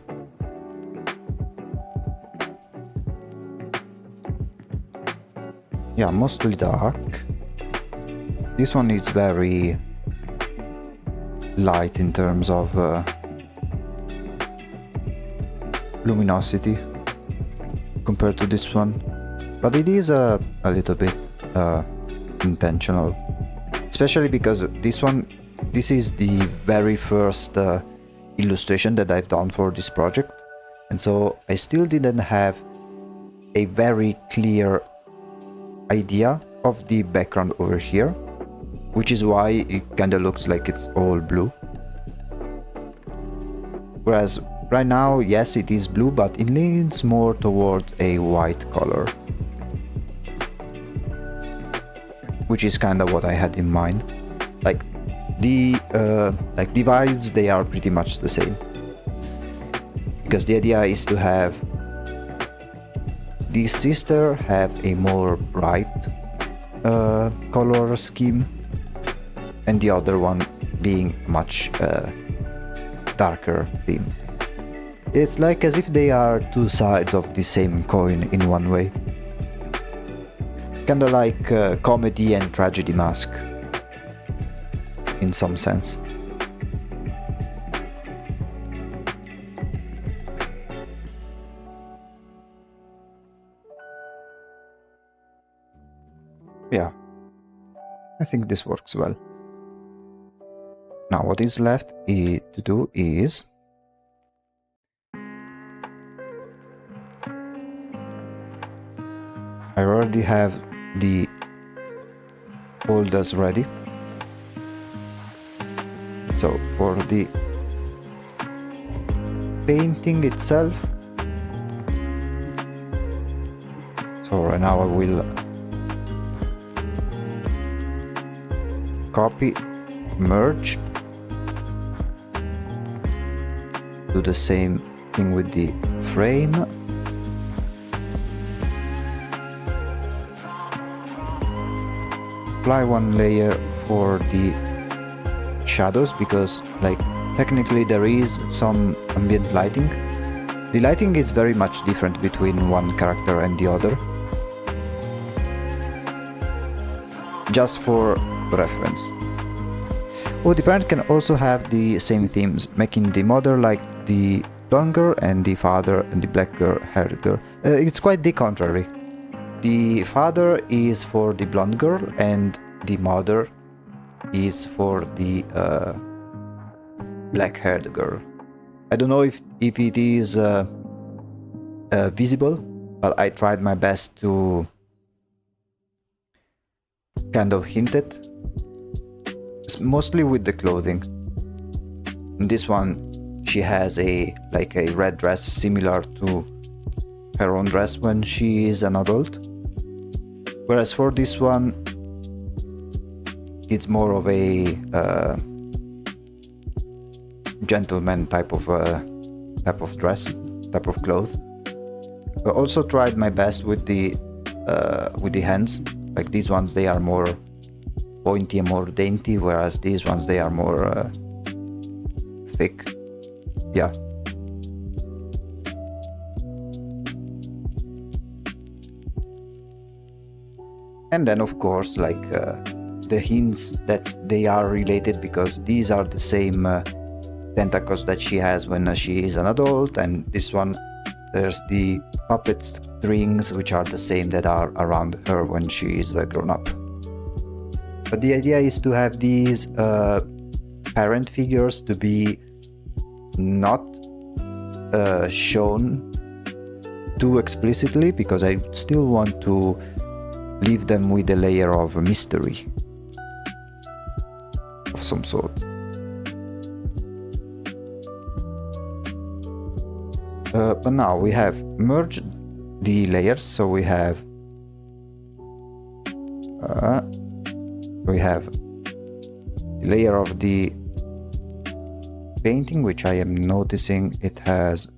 [SPEAKER 1] Yeah, mostly dark. This one is very light in terms of luminosity compared to this one, but it is a little bit intentional, especially because this is the very first illustration that I've done for this project, and so I still didn't have a very clear idea of the background over here, which is why it kind of looks like it's all blue. Whereas right now, yes, it is blue, but it leans more towards a white color, which is kind of what I had in mind. Like the vibes, they are pretty much the same, because the idea is to have the sister have a more bright color scheme, and the other one being much darker theme. It's like as if they are two sides of the same coin in one way. Kinda like comedy and tragedy mask, in some sense. I think this works well. Now what is left to do is I already have the holders ready. So for the painting itself, so right now I will copy, merge, do the same thing with the frame, apply one layer for the shadows, because like technically there is some ambient lighting. The lighting is very much different between one character and the other, just for reference. Oh, the parent can also have the same themes, making the mother like the blonde girl and the father and the black haired girl. It's quite the contrary. The father is for the blonde girl and the mother is for the black haired girl. I don't know if it is visible, but I tried my best to kind of hint it. It's mostly with the clothing. In this one, she has a red dress similar to her own dress when she is an adult. Whereas for this one, it's more of a gentleman type of dress, type of clothes. I also tried my best with the hands. Like these ones, they are more pointy and more dainty, whereas these ones, they are more thick. Yeah. And then of course, like the hints that they are related, because these are the same tentacles that she has when she is an adult, and this one, there's the puppet strings which are the same that are around her when she is grown up. But the idea is to have these parent figures to be not shown too explicitly, because I still want to leave them with a layer of mystery of some sort. But now we have merged the layers, so we have the layer of the painting, which I am noticing it has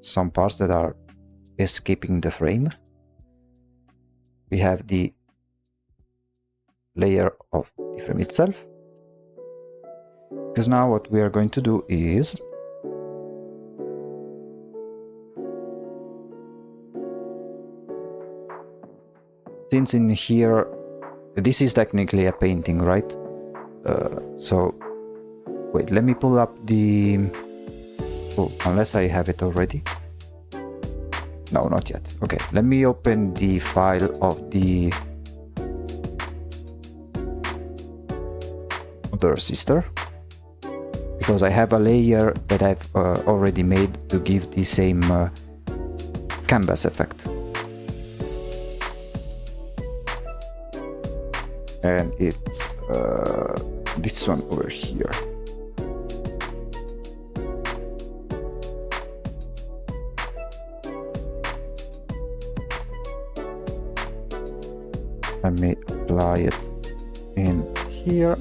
[SPEAKER 1] some parts that are escaping the frame. We have the layer of the frame itself. Because now what we are going to do is since in here this is technically a painting, right? So wait, let me pull up the unless I have it already. No, not yet. Okay, let me open the file of the other sister, because I have a layer that I've already made to give the same canvas effect. And it's this one over here. Let me apply it in here.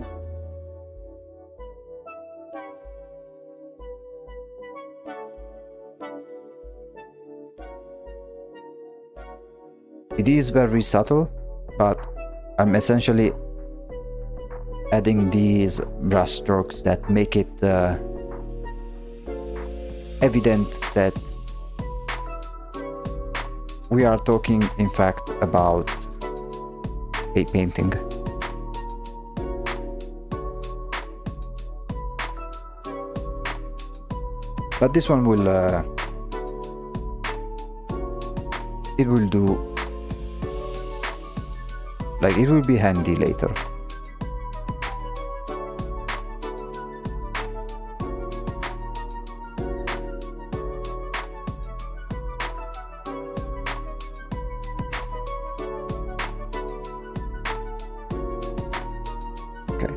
[SPEAKER 1] It is very subtle, but I'm essentially adding these brush strokes that make it evident that we are talking, in fact, about a painting. But this one will it will do, like, it will be handy later. Okay.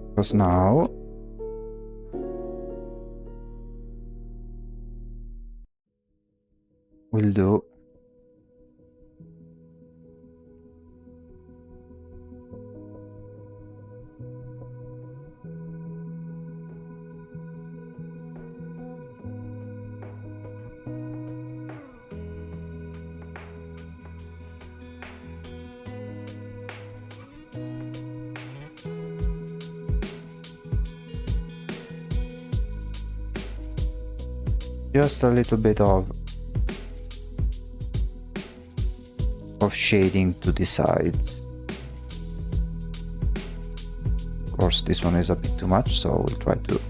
[SPEAKER 1] Because now we'll do just a little bit of shading to the sides. Of course, this one is a bit too much, so we'll try to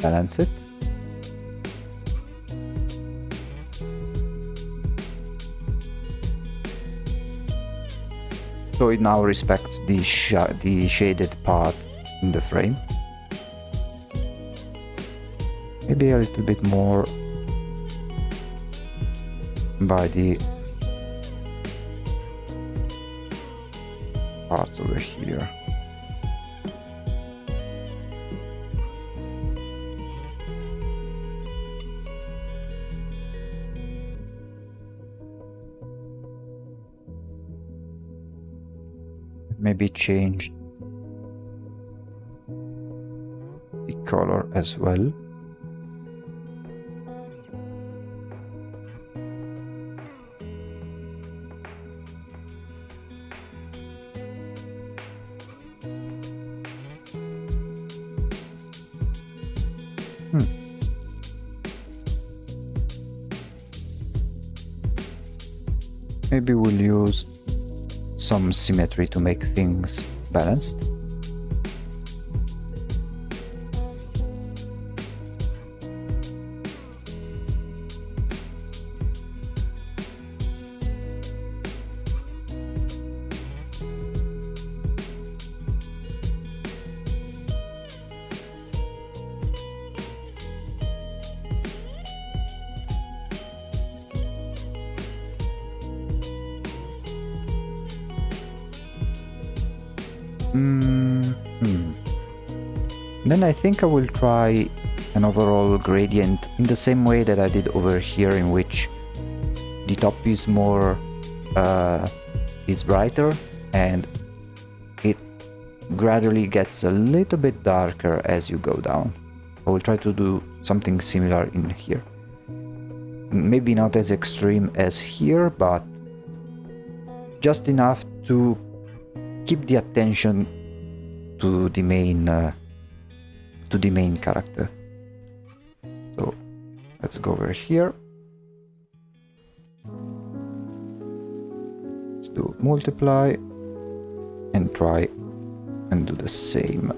[SPEAKER 1] balance it. So it now respects the shaded part in the frame. Maybe a little bit more by the parts over here. Maybe change the color as well. Maybe we'll use some symmetry to make things balanced. Then I think I will try an overall gradient in the same way that I did over here, in which the top is more is brighter and it gradually gets a little bit darker as you go down. I will try to do something similar in here. Maybe not as extreme as here, but just enough to keep the attention to the main character. So let's go over here. Let's do multiply and try and do the same.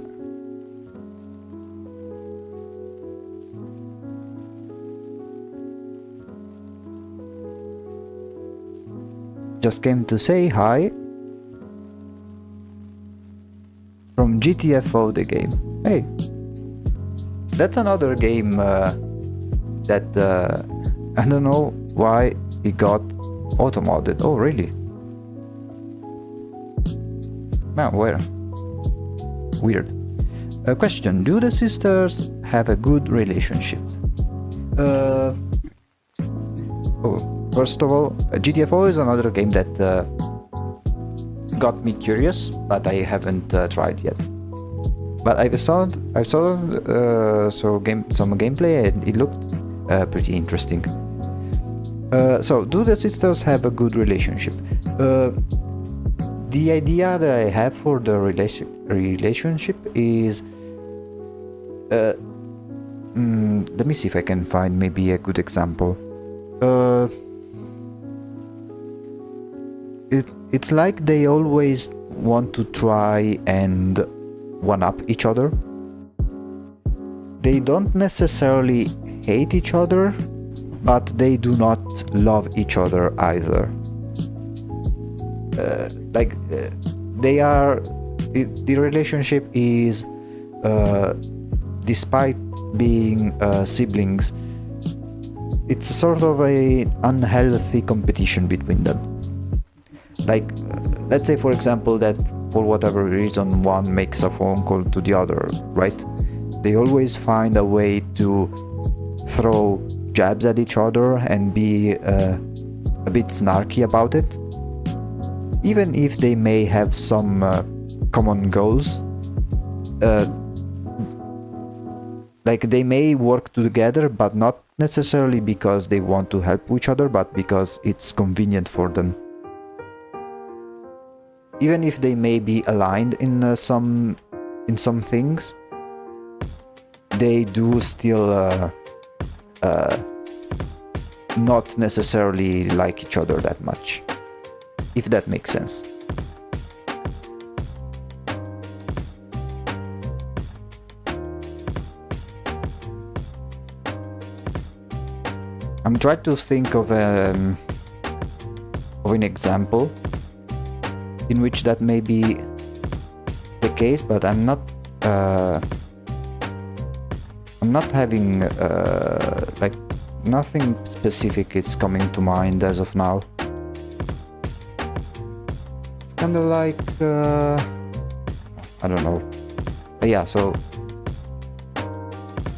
[SPEAKER 1] Just came to say hi from GTFO the game. Hey, that's another game that I don't know why it got auto-modded. Oh, really? Now, where? Weird. A question: do the sisters have a good relationship? First of all, GTFO is another game that got me curious, but I haven't tried yet. But I saw some gameplay and it looked pretty interesting. So, do the sisters have a good relationship? The idea that I have for the relationship is, let me see if I can find maybe a good example. It's like they always want to try and one-up each other. They don't necessarily hate each other, but they do not love each other either. The relationship is, despite being siblings, it's sort of a unhealthy competition between them. Like, let's say for example that for whatever reason one makes a phone call to the other, right? They always find a way to throw jabs at each other and be a bit snarky about it, even if they may have some common goals. Like, they may work together, but not necessarily because they want to help each other, but because it's convenient for them. Even if they may be aligned in some things, they do still not necessarily like each other that much, if that makes sense. I'm trying to think of an example in which that may be the case, but I'm not having like, nothing specific is coming to mind as of now. It's kind of like I don't know. Yeah, so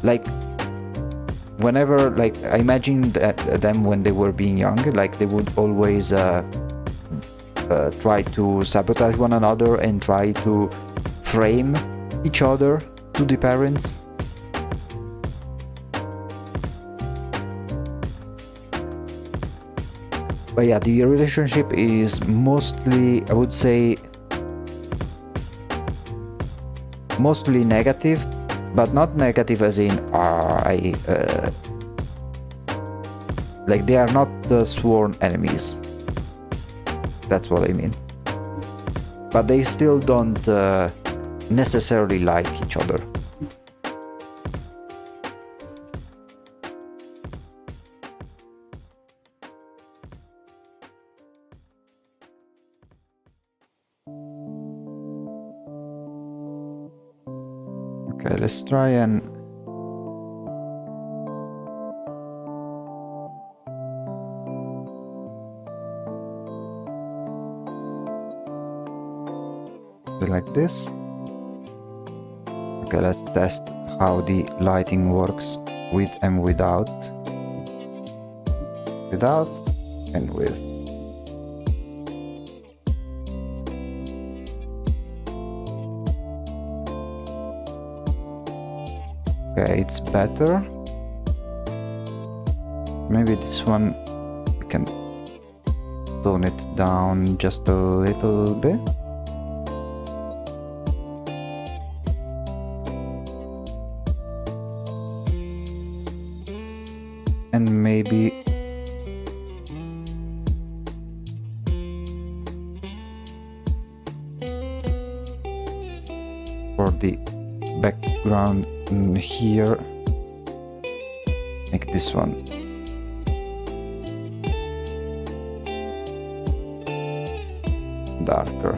[SPEAKER 1] like, whenever, like, I imagine that them when they were being young, like, they would always try to sabotage one another and try to frame each other to the parents. But yeah, the relationship is mostly, I would say, mostly negative, but not negative as in like, they are not the sworn enemies. That's what I mean. But they still don't necessarily like each other. Okay, let's try and do like this. Okay, let's test how the lighting works with and without. Without and with. Okay, it's better. Maybe this one we can tone it down just a little bit. And maybe for the background in here, make this one darker.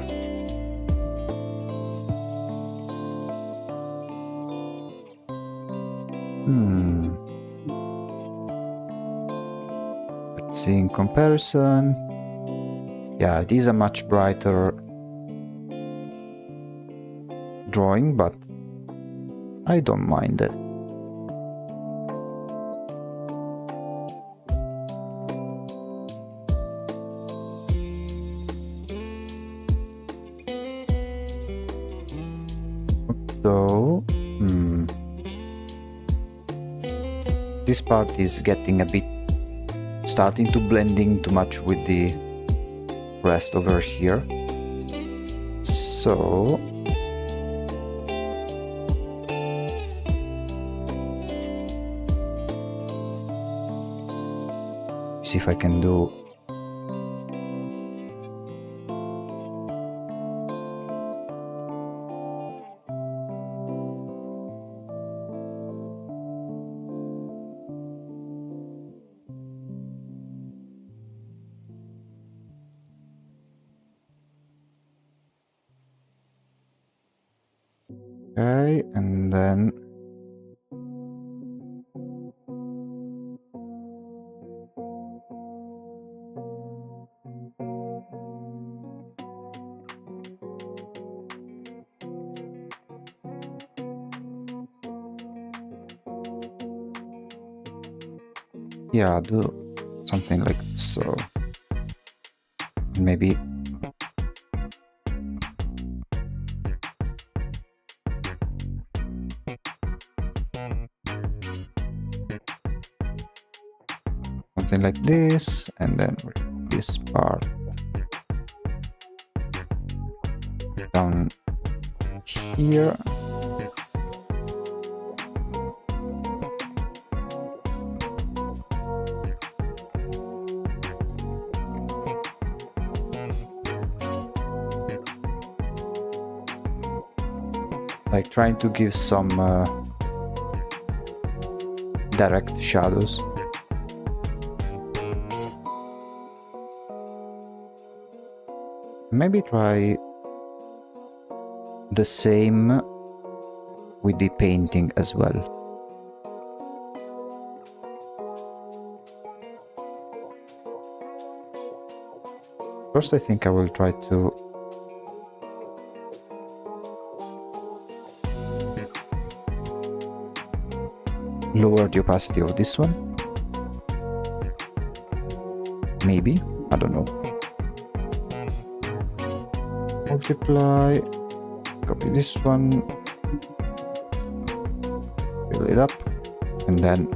[SPEAKER 1] Let's see in comparison. Yeah, it is a much brighter drawing, but I don't mind it. So, this part is getting a bit, starting to blending too much with the rest over here. So see if I can do Okay, and then yeah, do something like so. Maybe something like this, and then this part down here. Like trying to give some direct shadows. Maybe try the same with the painting as well. First, I think I will try to lower the opacity of this one. Maybe, I don't know. Multiply, copy this one, fill it up, and then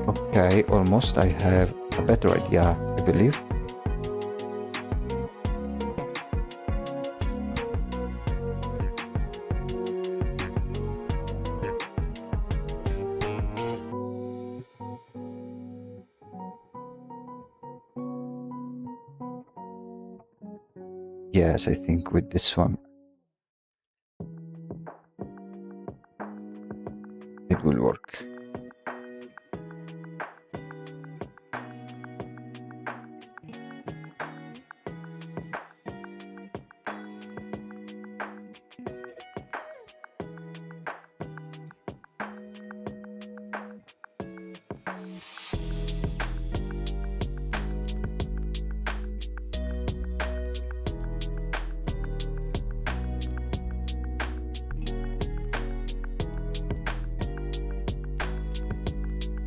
[SPEAKER 1] okay, almost. I have a better idea, I believe. Yes, I think with this one it will work.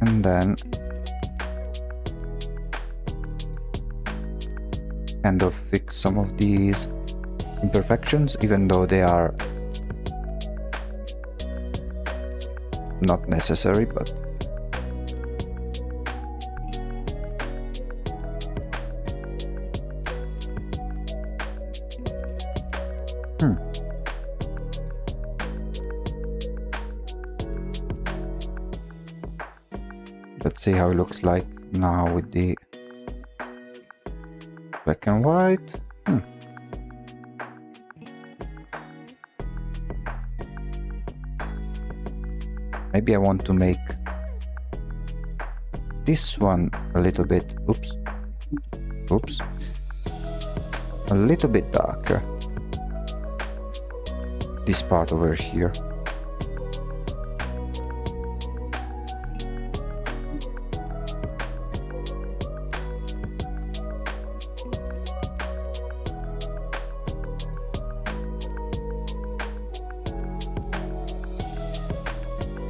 [SPEAKER 1] And then kind of fix some of these imperfections, even though they are not necessary, but let's see how it looks like now with the black and white. Maybe I want to make this one a little bit, oops, a little bit darker. This part over here.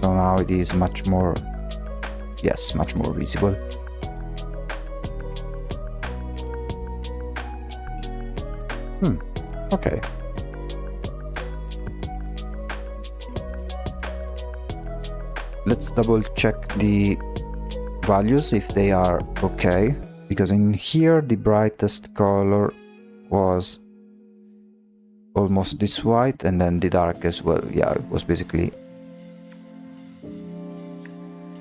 [SPEAKER 1] So now it is much more, yes, much more visible. Okay. Let's double check the values if they are okay, because in here the brightest color was almost this white, and then the darkest, well, yeah, it was basically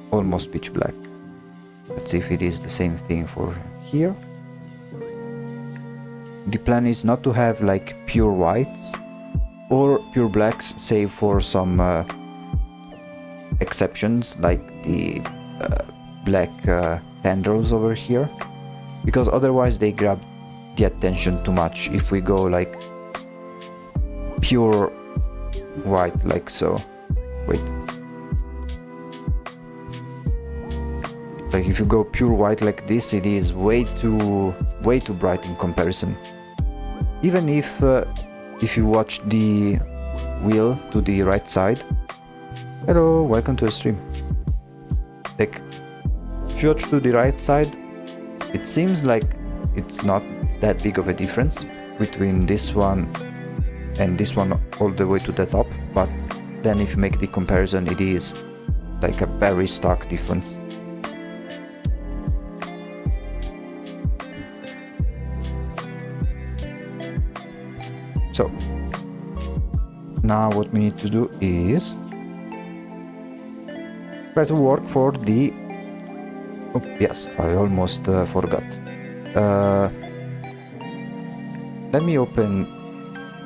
[SPEAKER 1] almost pitch black. Let's see if it is the same thing for here. The plan is not to have like pure whites or pure blacks, save for some exceptions like the black tendrils over here, because otherwise they grab the attention too much if we go like pure white like so. Wait. Like if you go pure white like this, it is way too bright in comparison. Even if you watch the wheel to the right side. Hello, welcome to the stream. Like if you watch to the right side, it seems like it's not that big of a difference between this one and this one all the way to the top, but then if you make the comparison, it is like a very stark difference. So now what we need to do is try to work for the... Oh, yes, I almost forgot. Let me open...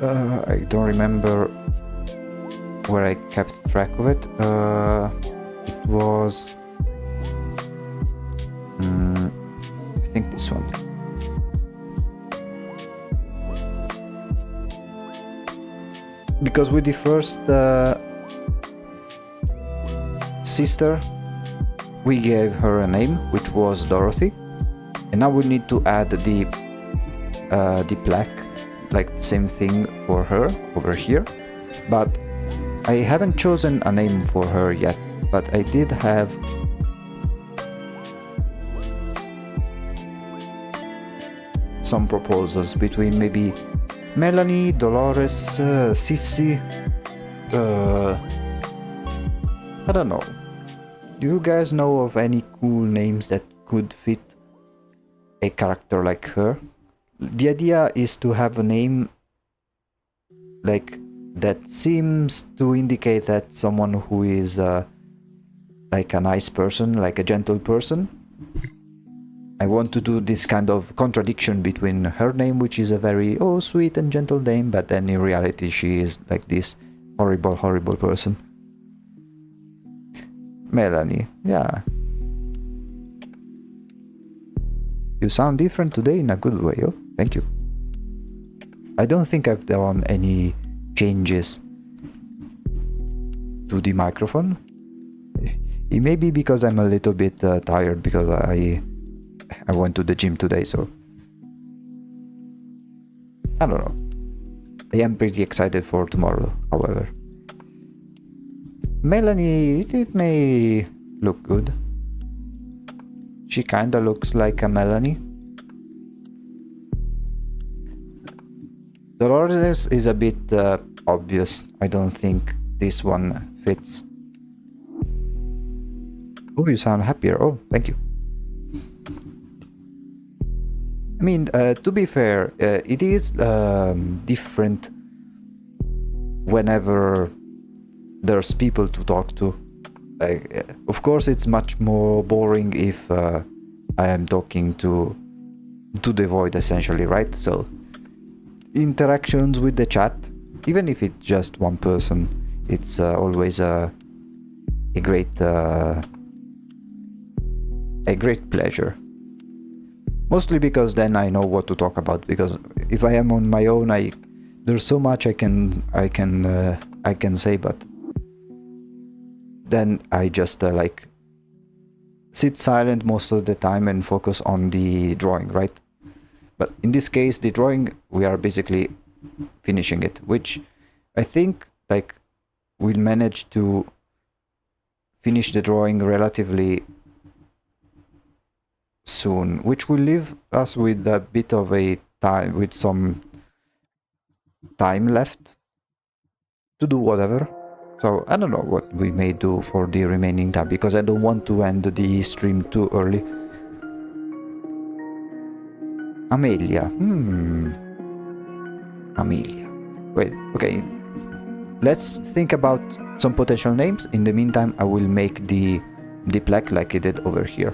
[SPEAKER 1] I don't remember where I kept track of it. It was... I think this one. Because with the first sister, we gave her a name, which was Dorothy, and now we need to add the plaque, like the same thing for her over here. But I haven't chosen a name for her yet, but I did have some proposals between maybe Melanie, Dolores, Sissy, I don't know. Do you guys know of any cool names that could fit a character like her? The idea is to have a name like that seems to indicate that someone who is like a nice person, like a gentle person. I want to do this kind of contradiction between her name, which is a very sweet and gentle name, but then in reality she is like this horrible person. Melanie, yeah. You sound different today in a good way. Oh, thank you. I don't think I've done any changes to the microphone. It may be because I'm a little bit tired because I went to the gym today, so I don't know. I am pretty excited for tomorrow, however. Melanie, it may look good. She kinda looks like a Melanie. Dolores is a bit obvious. I don't think this one fits. Oh, you sound happier. Oh, thank you. I mean, to be fair, it is different whenever there's people to talk to. Of course, it's much more boring if I am talking to the void, essentially, right? So, interactions with the chat, even if it's just one person, it's always a great pleasure. Mostly because then I know what to talk about. Because if I am on my own, there's so much I can say, but then I just like sit silent most of the time and focus on the drawing, right? But in this case, the drawing, we are basically finishing it, which I think like we'll manage to finish the drawing relatively soon, which will leave us with a bit of a time, with some time left to do whatever. So I don't know what we may do for the remaining time, because I don't want to end the stream too early. Amelia. Amelia. Wait, okay. Let's think about some potential names. In the meantime, I will make the plaque like I did over here.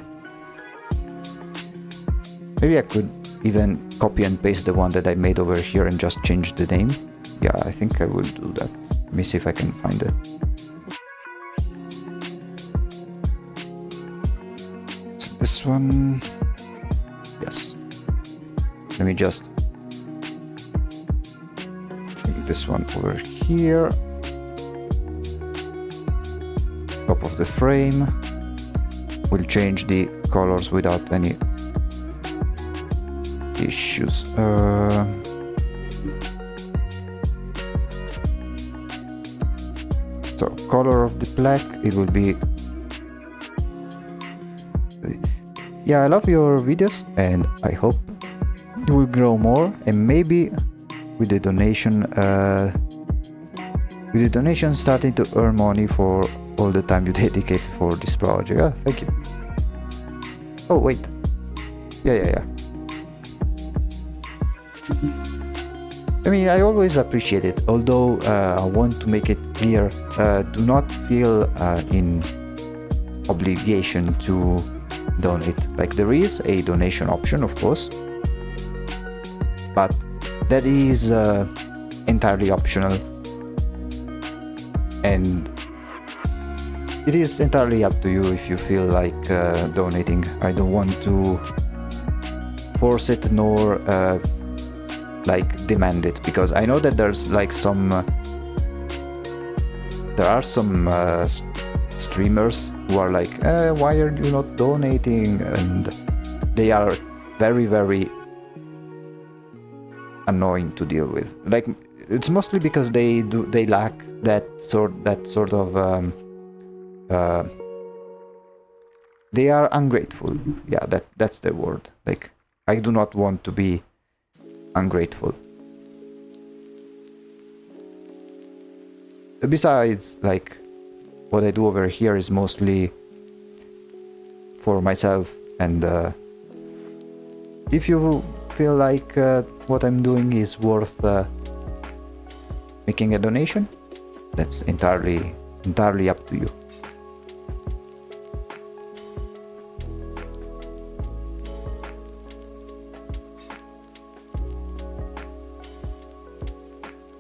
[SPEAKER 1] Maybe I could even copy and paste the one that I made over here and just change the name. Yeah, I think I will do that. Let me see if I can find it. one. Yes. Let me just bring this one over here. Top of the frame. We'll change the colors without any issues. So color of the black, it will be. Yeah, I love your videos and I hope it will grow more, and maybe with the donation starting to earn money for all the time you dedicate for this project. Ah, thank you. Oh wait, yeah. I mean, I always appreciate it, although I want to make it clear, do not feel in obligation to donate. Like, there is a donation option, of course, but that is entirely optional, and it is entirely up to you if you feel like donating. I don't want to force it nor like demand it, because I know that there's like some there are some streamers who are like, why are you not donating, and they are very, very annoying to deal with. Like, it's mostly because they lack that sort of they are ungrateful. Yeah, that's the word. Like, I do not want to be ungrateful. Besides, like, what I do over here is mostly for myself, and if you feel like what I'm doing is worth making a donation, that's entirely up to you.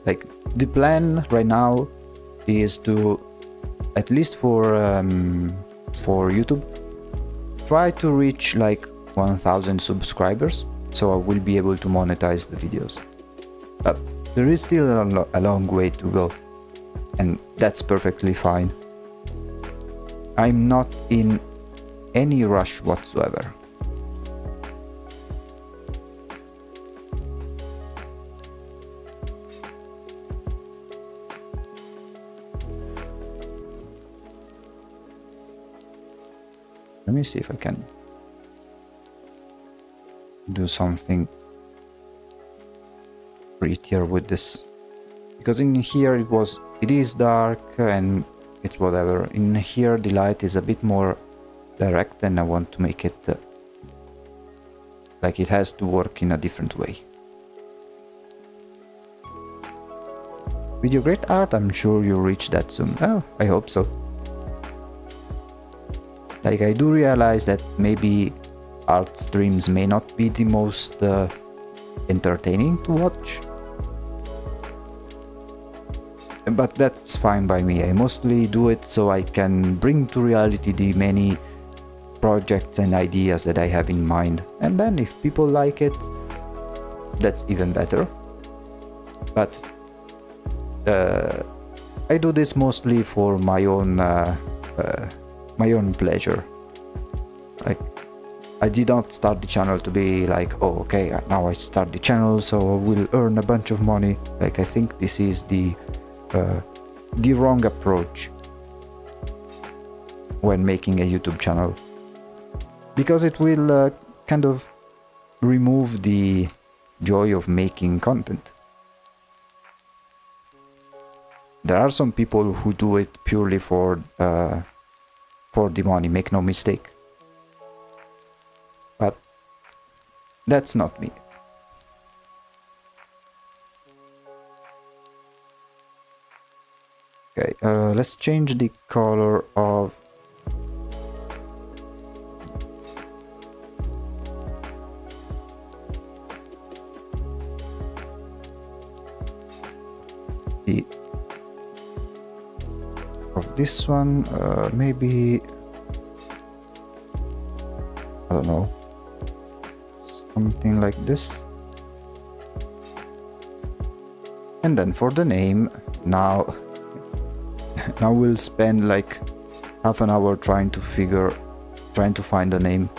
[SPEAKER 1] Like, the plan right now is to, at least for YouTube, try to reach like 1,000 subscribers, so I will be able to monetize the videos. But there is still a long way to go, and that's perfectly fine. I'm not in any rush whatsoever. Let me see if I can do something prettier with this, because in here it is dark and it's whatever. In here the light is a bit more direct, and I want to make it like it has to work in a different way. With your great art, I'm sure you'll reach that soon. Oh, I hope so. Like, I do realize that maybe art streams may not be the most entertaining to watch, but that's fine by me. I mostly do it so I can bring to reality the many projects and ideas that I have in mind, and then if people like it, that's even better. But I do this mostly for my own pleasure. Like, I did not start the channel to be like, oh, okay, now I start the channel so I will earn a bunch of money. Like, I think this is the wrong approach when making a YouTube channel, because it will kind of remove the joy of making content. There are some people who do it purely for the money, make no mistake, but that's not me. Okay, let's change the color of this one. Maybe, I don't don't know, something like this. And then for the name, now we'll spend like half an hour trying to find the name.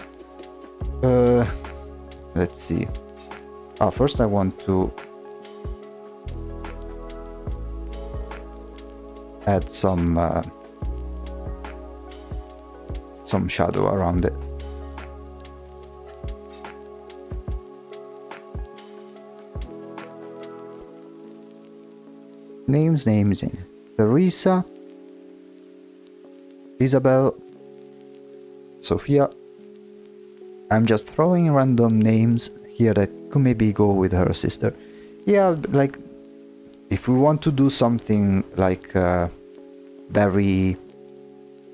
[SPEAKER 1] Let's see. First I want to add some shadow around it. Names in Teresa, Isabel, Sophia. I'm just throwing random names here that could maybe go with her sister. Yeah, like if we want to do something like very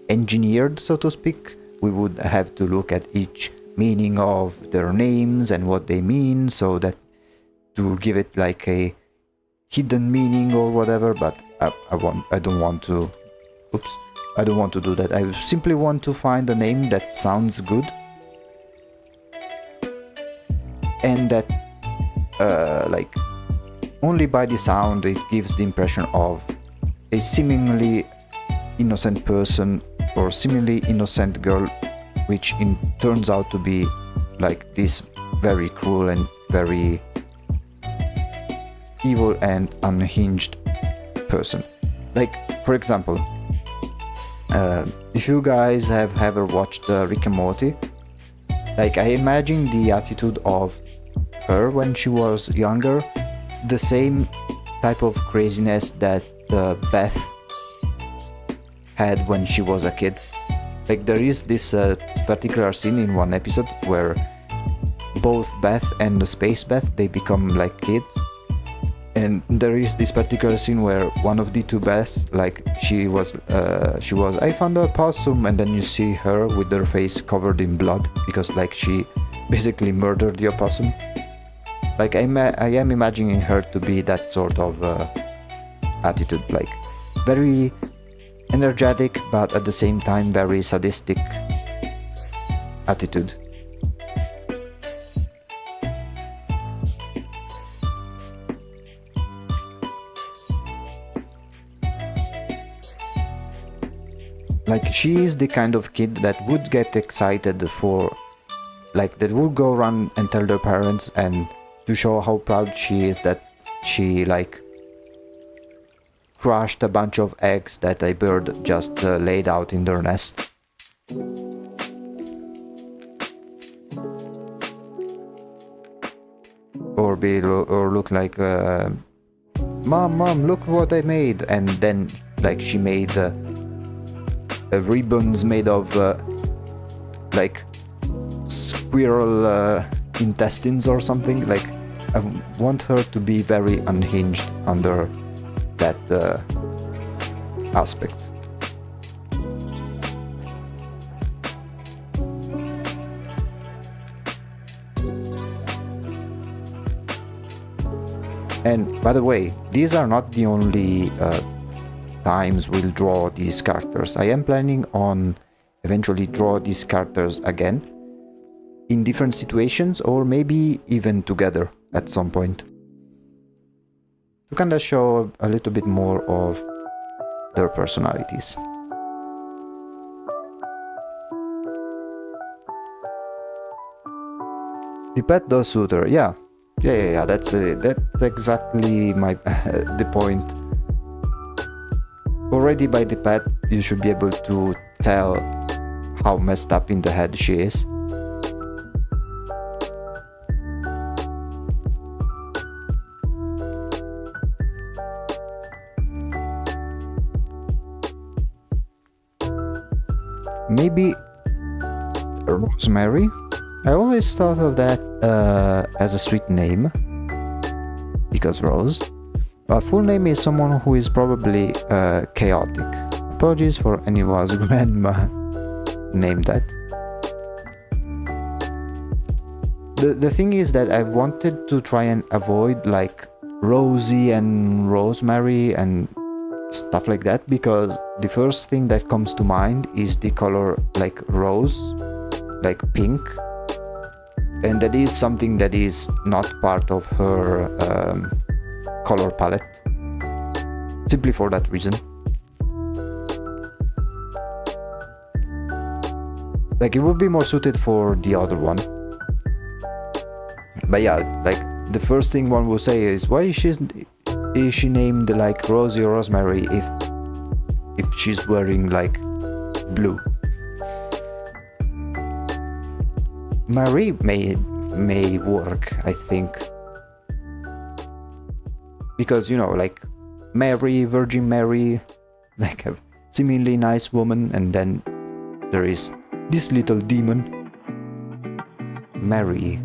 [SPEAKER 1] engineered, so to speak, we would have to look at each meaning of their names and what they mean, so that to give it like a hidden meaning or whatever. But I don't want to do that. I simply want to find a name that sounds good and that like only by the sound it gives the impression of a seemingly innocent person or seemingly innocent girl, which turns out to be like this very cruel and very evil and unhinged person. Like, for example, if you guys have ever watched Rick and Morty, like I imagine the attitude of her when she was younger, the same type of craziness that Beth had when she was a kid. Like there is this particular scene in one episode where both Beth and the Space Beth, they become like kids. And there is this particular scene where one of the two Beths, like she was I found a possum, and then you see her with her face covered in blood because like she basically murdered the opossum. Like I am imagining her to be that sort of attitude, like very energetic but at the same time very sadistic attitude. Like she is the kind of kid that would get excited for, like that would go around and tell their parents and to show how proud she is that she like crushed a bunch of eggs that a bird just laid out in their nest. Or look like mom, look what I made, and then like she made ribbons made of like squirrel intestines or something. Like I want her to be very unhinged under that aspect. And by the way, these are not the only times we'll draw these characters. I am planning on eventually draw these characters again in different situations, or maybe even together at some point, to kind of show a little bit more of their personalities. The pet does suit her, yeah. That's exactly my the point. Already by the pet, you should be able to tell how messed up in the head she is. Maybe Rosemary? I always thought of that as a street name, because Rose. Her full name is someone who is probably chaotic. Apologies for anyone's grandma named that. The thing is that I wanted to try and avoid like Rosie and Rosemary and stuff like that, because the first thing that comes to mind is the color like rose, like pink, and that is something that is not part of her color palette, simply for that reason. Like, it would be more suited for the other one. But yeah, like, the first thing one will say is, why is she named like Rosie or Rosemary if she's wearing like blue? Marie may work, I think, because, you know, like Mary, Virgin Mary, like a seemingly nice woman, and then there is this little demon, Mary.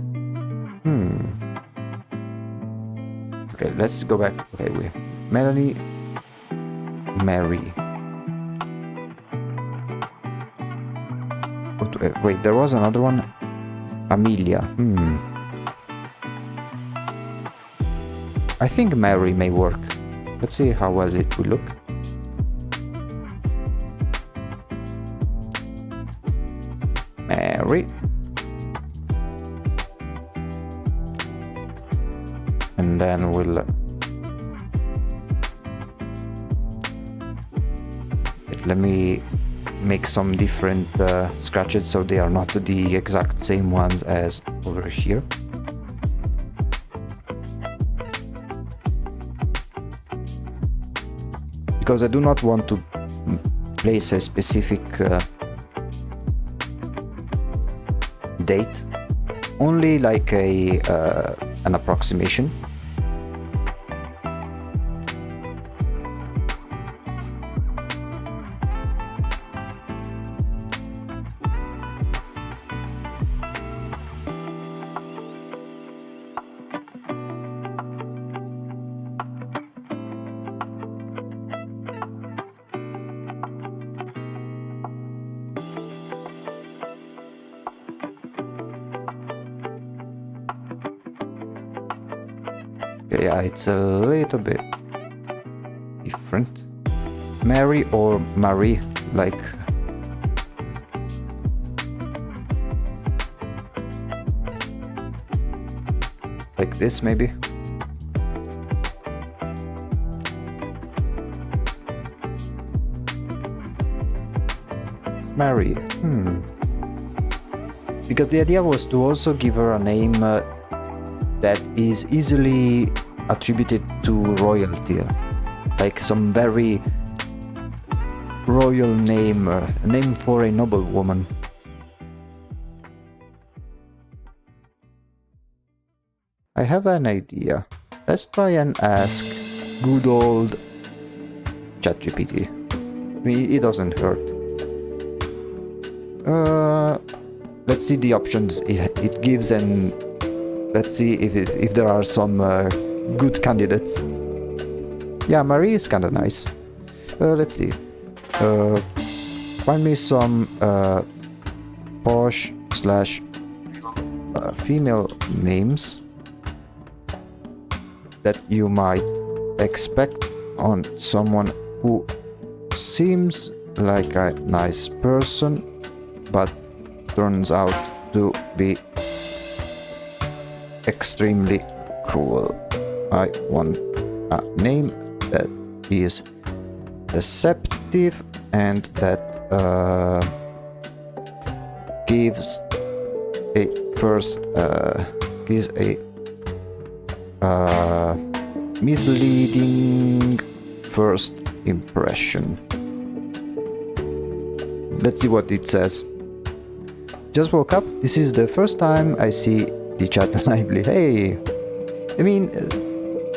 [SPEAKER 1] Okay, let's go back. Okay, Melanie, Mary. Wait, there was another one. Amelia. I think Mary may work. Let's see how well it will look. Mary. And then we'll let me make some different scratches so they are not the exact same ones as over here. Because I do not want to place a specific date, only like an approximation. Yeah, it's a little bit different. Mary or Marie, like this maybe. Mary. Because the idea was to also give her a name that is easily attributed to royalty, like some very royal name, a name for a noble woman. I have an idea. Let's try and ask good old ChatGPT. I mean, it doesn't hurt. Let's see the options it gives, and let's see if there are some good candidates. Yeah, Marie is kind of nice. Let's see. Find me some posh / female names that you might expect on someone who seems like a nice person but turns out to be extremely cruel. I want a name that is deceptive and that gives a misleading first impression. Let's see what it says. Just woke up. This is the first time I see the chat lively. Hey, I mean,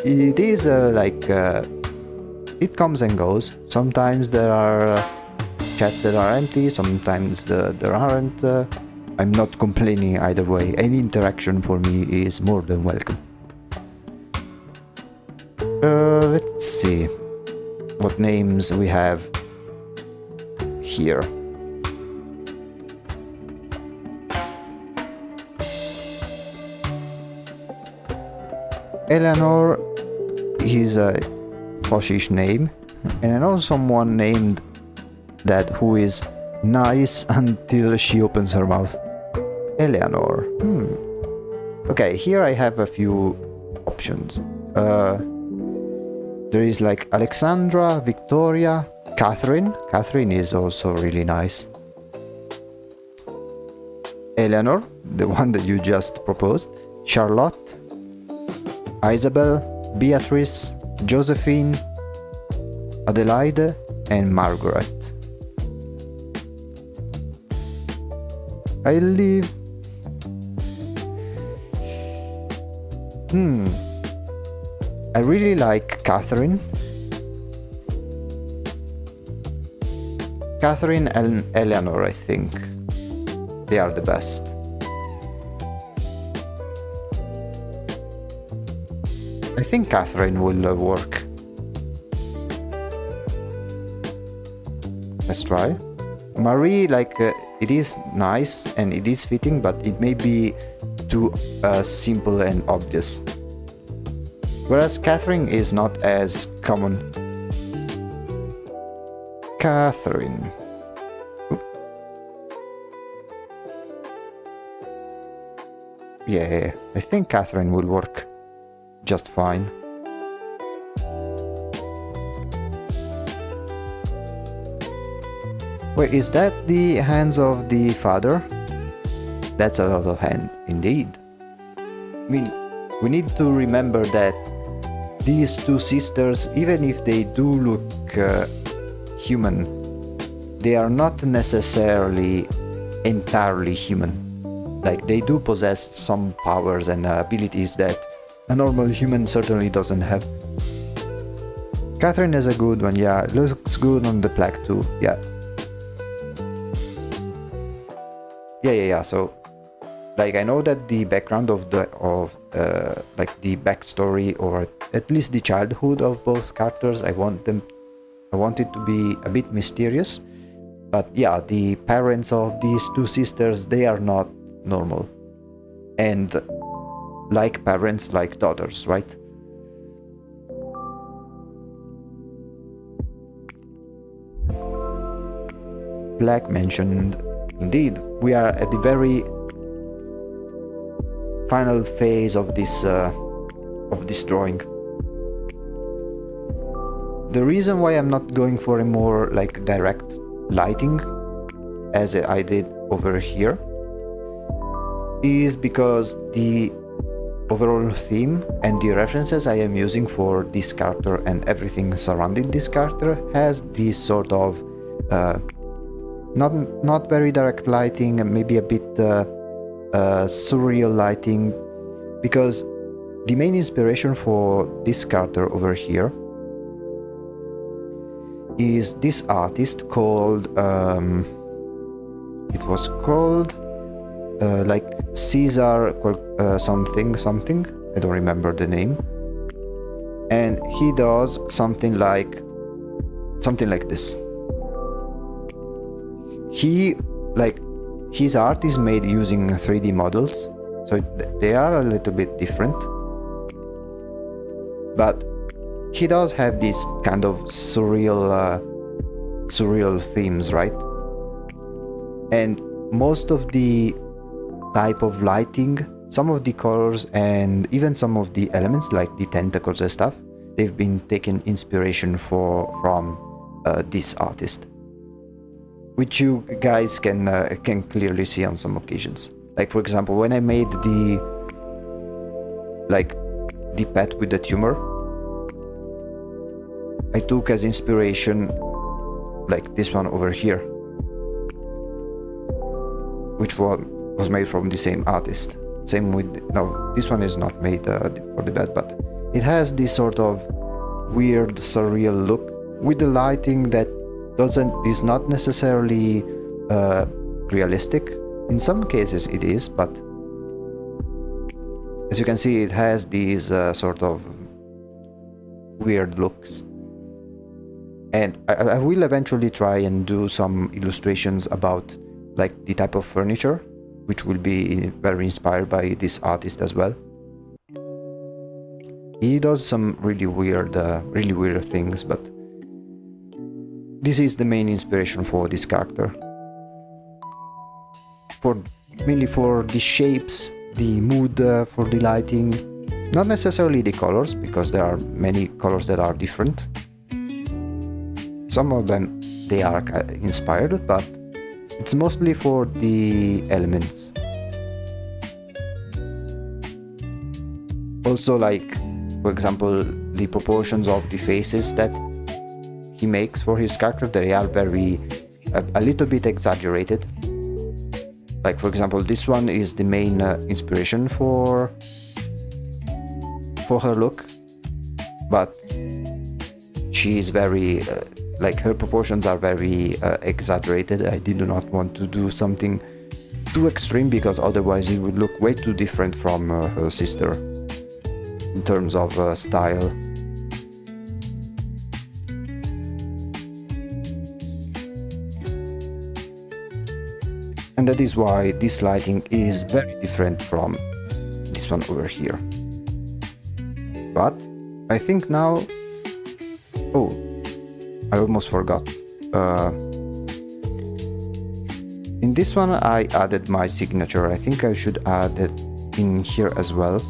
[SPEAKER 1] it is it comes and goes. Sometimes there are chats that are empty, sometimes there aren't. I'm not complaining either way. Any interaction for me is more than welcome. Let's see what names we have here. Eleanor is a poshish name, and I know someone named that who is nice until she opens her mouth. Eleanor. Okay, here I have a few options. There is like Alexandra, Victoria, Catherine. Catherine is also really nice. Eleanor, the one that you just proposed. Charlotte, Isabel, Beatrice, Josephine, Adelaide, and Margaret. I leave. I really like Catherine. Catherine and Eleanor, I think. They are the best. I think Catherine will work. Let's try. Marie, like, it is nice and it is fitting, but it may be too simple and obvious. Whereas Catherine is not as common. Catherine. Yeah, I think Catherine will work just fine. Wait, is that the hands of the father? That's a lot of hand, indeed. I mean, we need to remember that these two sisters, even if they do look human, they are not necessarily entirely human. Like, they do possess some powers and abilities that a normal human certainly doesn't have. Catherine is a good one, yeah. Looks good on the plaque too, yeah. Yeah. So, like, I know that the background of the the backstory, or at least the childhood of both characters, I want it to be a bit mysterious. But yeah, the parents of these two sisters, they are not normal, and like parents, like daughters, right? Black mentioned. Indeed, we are at the very final phase of this drawing. The reason why I'm not going for a more like direct lighting, as I did over here, is because the overall theme and the references I am using for this character and everything surrounding this character has this sort of not very direct lighting, and maybe a bit surreal lighting, because the main inspiration for this character over here is this artist called it was called like Caesar something, I don't remember the name, and he does something like this. His art is made using 3D models, so they are a little bit different, but he does have these kind of surreal themes, right? And most of the type of lighting, some of the colors, and even some of the elements like the tentacles and stuff, they've been taken inspiration from this artist, which you guys can clearly see on some occasions. Like, for example, when I made the pet with the tumor, I took as inspiration like this one over here, which was made from the same artist. Same with, no, this one is not made for the bed, but it has this sort of weird surreal look with the lighting that is not necessarily realistic. In some cases it is, but as you can see, it has these sort of weird looks. And I will eventually try and do some illustrations about like the type of furniture, which will be very inspired by this artist as well. He does some really weird things, but this is the main inspiration for this character. Mainly for the shapes the mood for the lighting, not necessarily the colors, because there are many colors that are different. Some of them, they are inspired, but it's mostly for the elements. Also, like, for example, the proportions of the faces that he makes for his character, they are a little bit exaggerated. Like, for example, this one is the main inspiration for her look, but she is very like, her proportions are very exaggerated. I did not want to do something too extreme, because otherwise it would look way too different from her sister in terms of style. And that is why this lighting is very different from this one over here. But I think now... Oh, I almost forgot. In this one I added my signature. I think I should add it in here as well.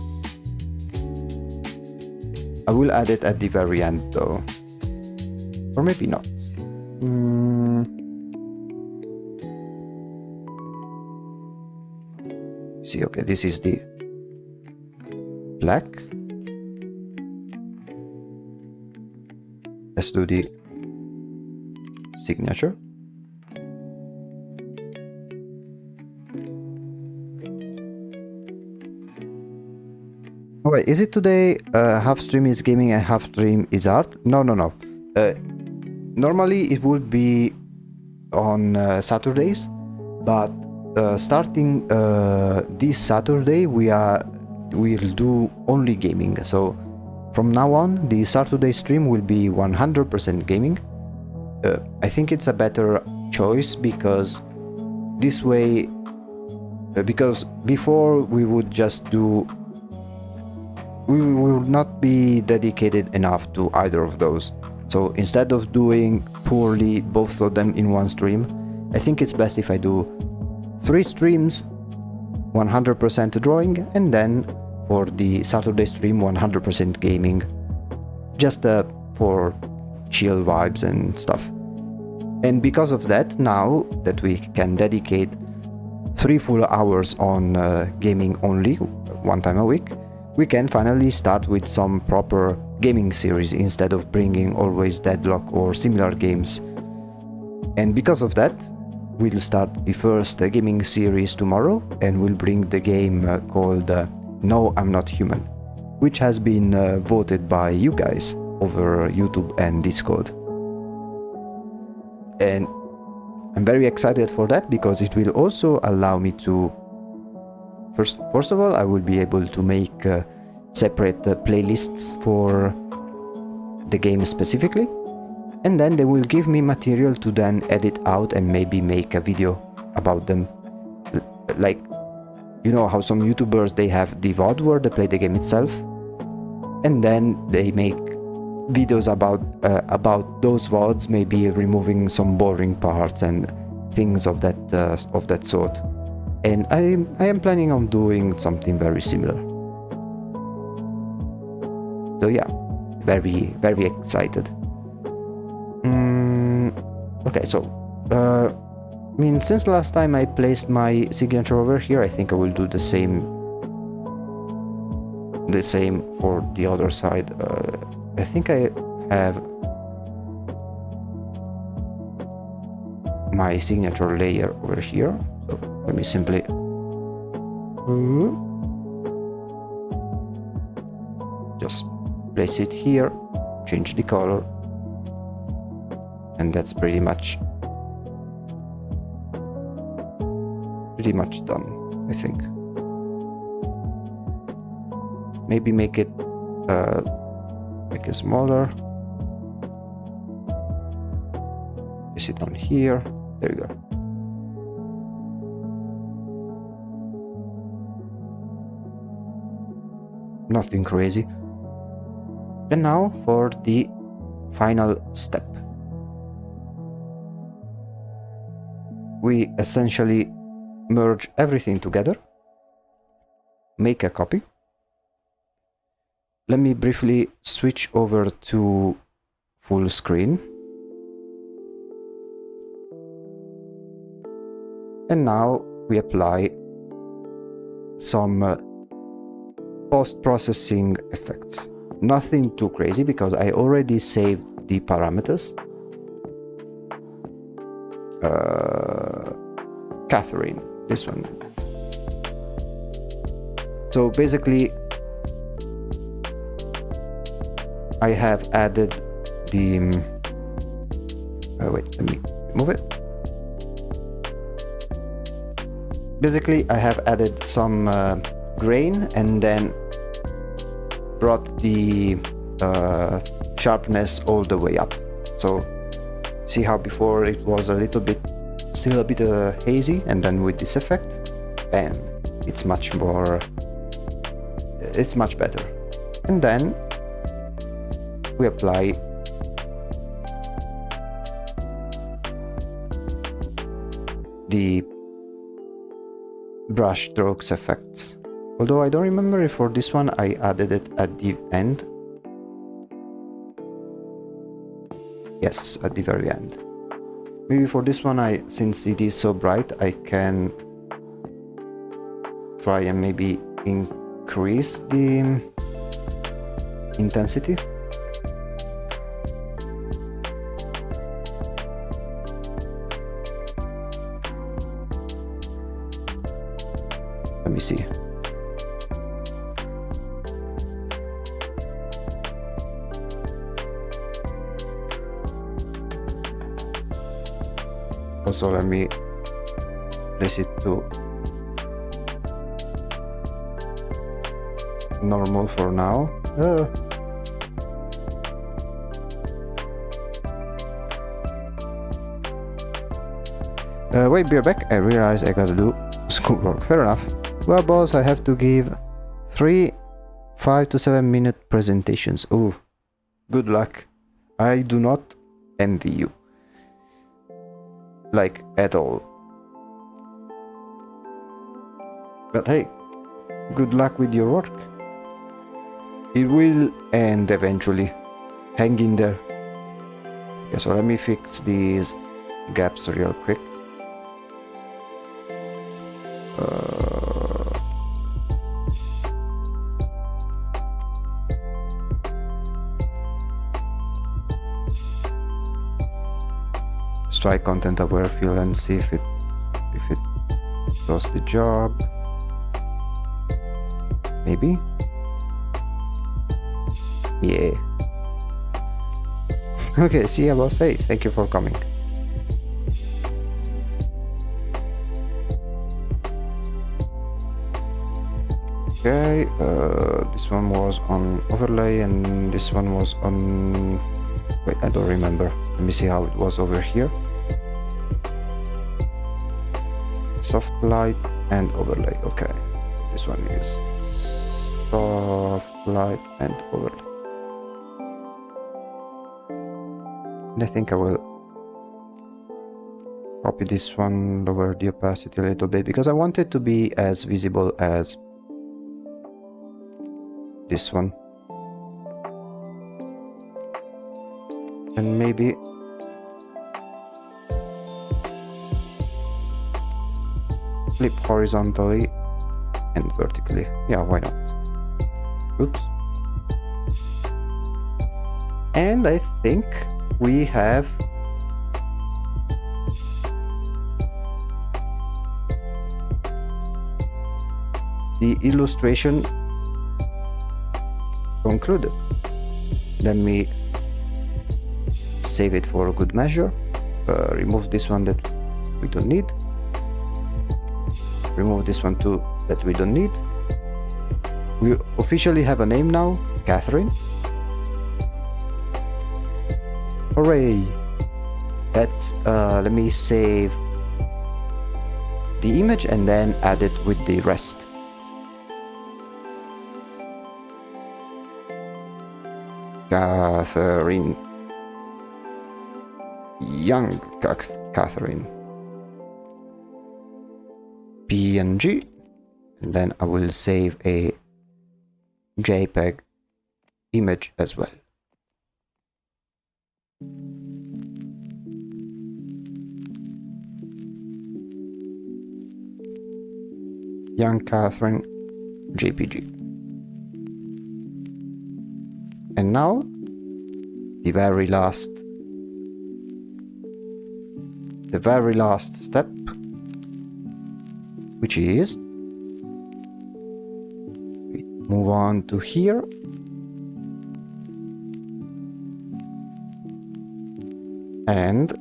[SPEAKER 1] I will add it at the very end though. Or maybe not. See, okay, this is the black. Let's do the signature. Wait, is it today half stream is gaming and half stream is art? No. Normally it would be on Saturdays, but starting this Saturday we'll do only gaming. So from now on, the Saturday stream will be 100% gaming. I think it's a better choice, because this way, because before we would just do, we would not be dedicated enough to either of those. So instead of doing poorly both of them in one stream, I think it's best if I do 3 streams, 100% drawing, and then for the Saturday stream 100% gaming, just for chill vibes and stuff. And because of that, now that we can dedicate 3 full hours on gaming only, 1 time a week, we can finally start with some proper gaming series instead of bringing always Deadlock or similar games. And because of that, we'll start the first gaming series tomorrow, and we'll bring the game called No, I'm Not Human, which has been voted by you guys over YouTube and Discord. And I'm very excited for that, because it will also allow me to... First of all, I will be able to make separate playlists for the game specifically, and then they will give me material to then edit out and maybe make a video about them. Like, you know how some YouTubers, they have the VOD where they play the game itself, and then they make videos about those VODs, maybe removing some boring parts and things of that sort. And I am planning on doing something very similar. So yeah, very excited. Okay, so I mean, since last time I placed my signature over here, I think I will do the same for the other side. I think I have my signature layer over here, so let me simply just place it here, change the color, and that's pretty much done, I think. Maybe make it smaller. Place it on here. There you go. Nothing crazy. And now for the final step. We essentially merge everything together. make a copy. Let me briefly switch over to full screen. And now we apply some post-processing effects. Nothing too crazy because I already saved the parameters. Catherine, this one. So basically, I have added the wait, let me move it. Basically, I have added some grain and then brought the sharpness all the way up. So see how before it was a little bit, still a bit hazy, and then with this effect, bam, it's much more, it's much better. And then we apply the brush strokes effects. Although I don't remember if for this one I added it at the end. Yes, at the very end. Maybe for this one, since it is so bright, I can try and maybe increase the intensity. Let me see. Also, let me place it to normal for now. Wait, be right back. I realize I gotta do schoolwork. Fair enough. Well, boss, I have to give 3 5 to 7 minute presentations. Oh, good luck. I do not envy you. Like, at all. But hey, good luck with your work. It will end eventually. Hang in there. Okay, so let me fix these gaps real quick. Let's try content aware fill and see if it does the job. Maybe. Yeah. Okay, see you, boss. Hey, thank you for coming. Okay, this one was on overlay and this one was on... Wait, I don't remember. Let me see how it was over here. Soft light and overlay. Okay, this one is soft light and overlay. And I think I will copy this one, lower the opacity a little bit because I want it to be as visible as this one. And maybe flip horizontally and vertically. Yeah, why not? Oops. And I think we have the illustration concluded. Let me save it for a good measure. Remove this one that we don't need. Remove this one too that we don't need. We officially have a name now, Catherine. Hooray! Let's let me save the image and then add it with the rest. Catherine. Young Catherine. PNG. And then I will save a JPEG image as well. Young Catherine JPG. And now the very last step, which is we move on to here and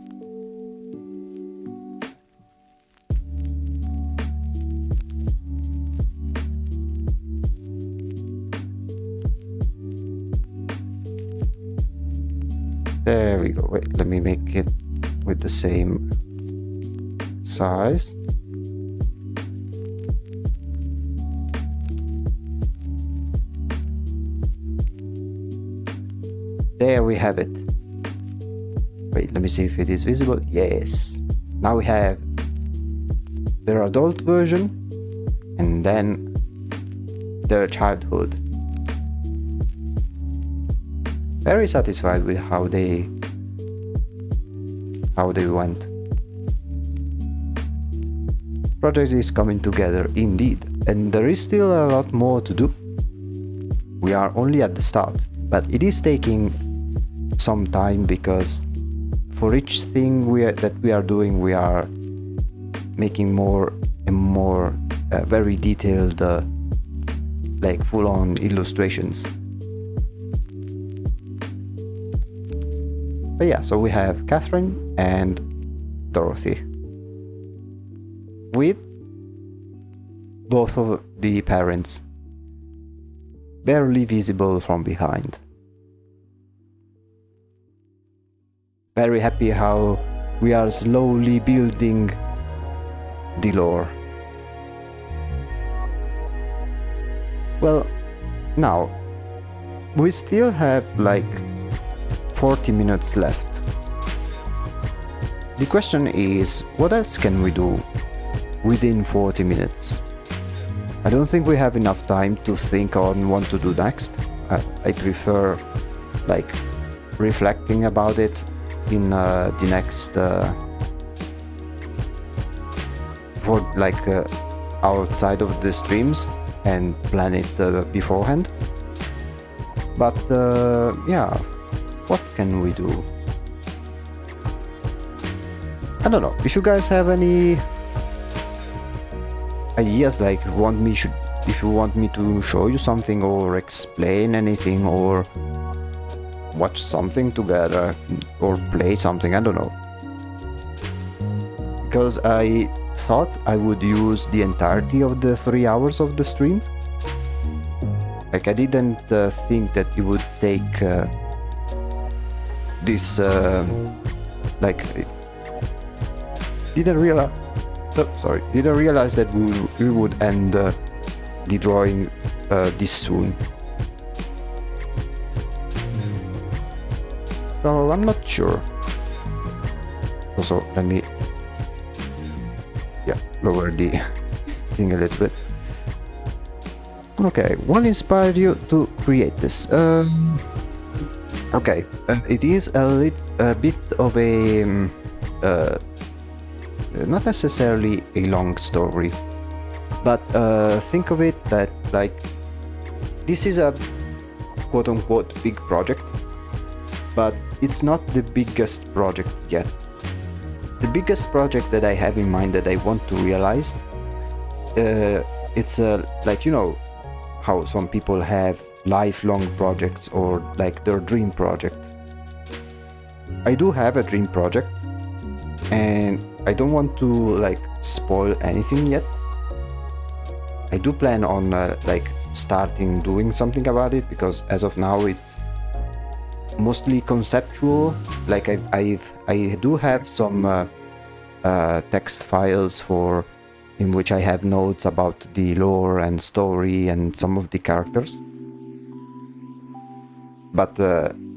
[SPEAKER 1] there we go. Wait, let me make it with the same size. There we have it. Wait, let me see if it is visible. Yes. Now we have their adult version and then their childhood. Very satisfied with how they went. Project is coming together indeed, and there is still a lot more to do. We are only at the start, but it is taking some time because for each thing that we are doing, we are making more and more very detailed, like full-on illustrations. But yeah, so we have Catherine and Dorothy with both of the parents barely visible from behind. Very happy how we are slowly building the lore. Well, now we still have like 40 minutes left. The question is, what else can we do within 40 minutes? I don't think we have enough time to think on what to do next. I prefer like reflecting about it in the next for like outside of the streams and plan it beforehand. But yeah, what can we do? I don't know. If you guys have any ideas, like if you want me to show you something or explain anything or watch something together or play something, I don't know. Because I thought I would use the entirety of the 3 hours of the stream. Like I didn't think that it would take this like didn't realize that we would end the drawing this soon. So I'm not sure. Also, let me lower the thing a little bit. Okay, what inspired you to create this? Okay, it is a bit of a not necessarily a long story, but think of it that like this is a quote-unquote big project, but it's not the biggest project yet. The biggest project that I have in mind that I want to realize, it's like, you know how some people have lifelong projects or like their dream project. I do have a dream project and I don't want to like spoil anything yet. I do plan on like starting doing something about it, because as of now it's mostly conceptual. Like I do have some text files in which I have notes about the lore and story and some of the characters, but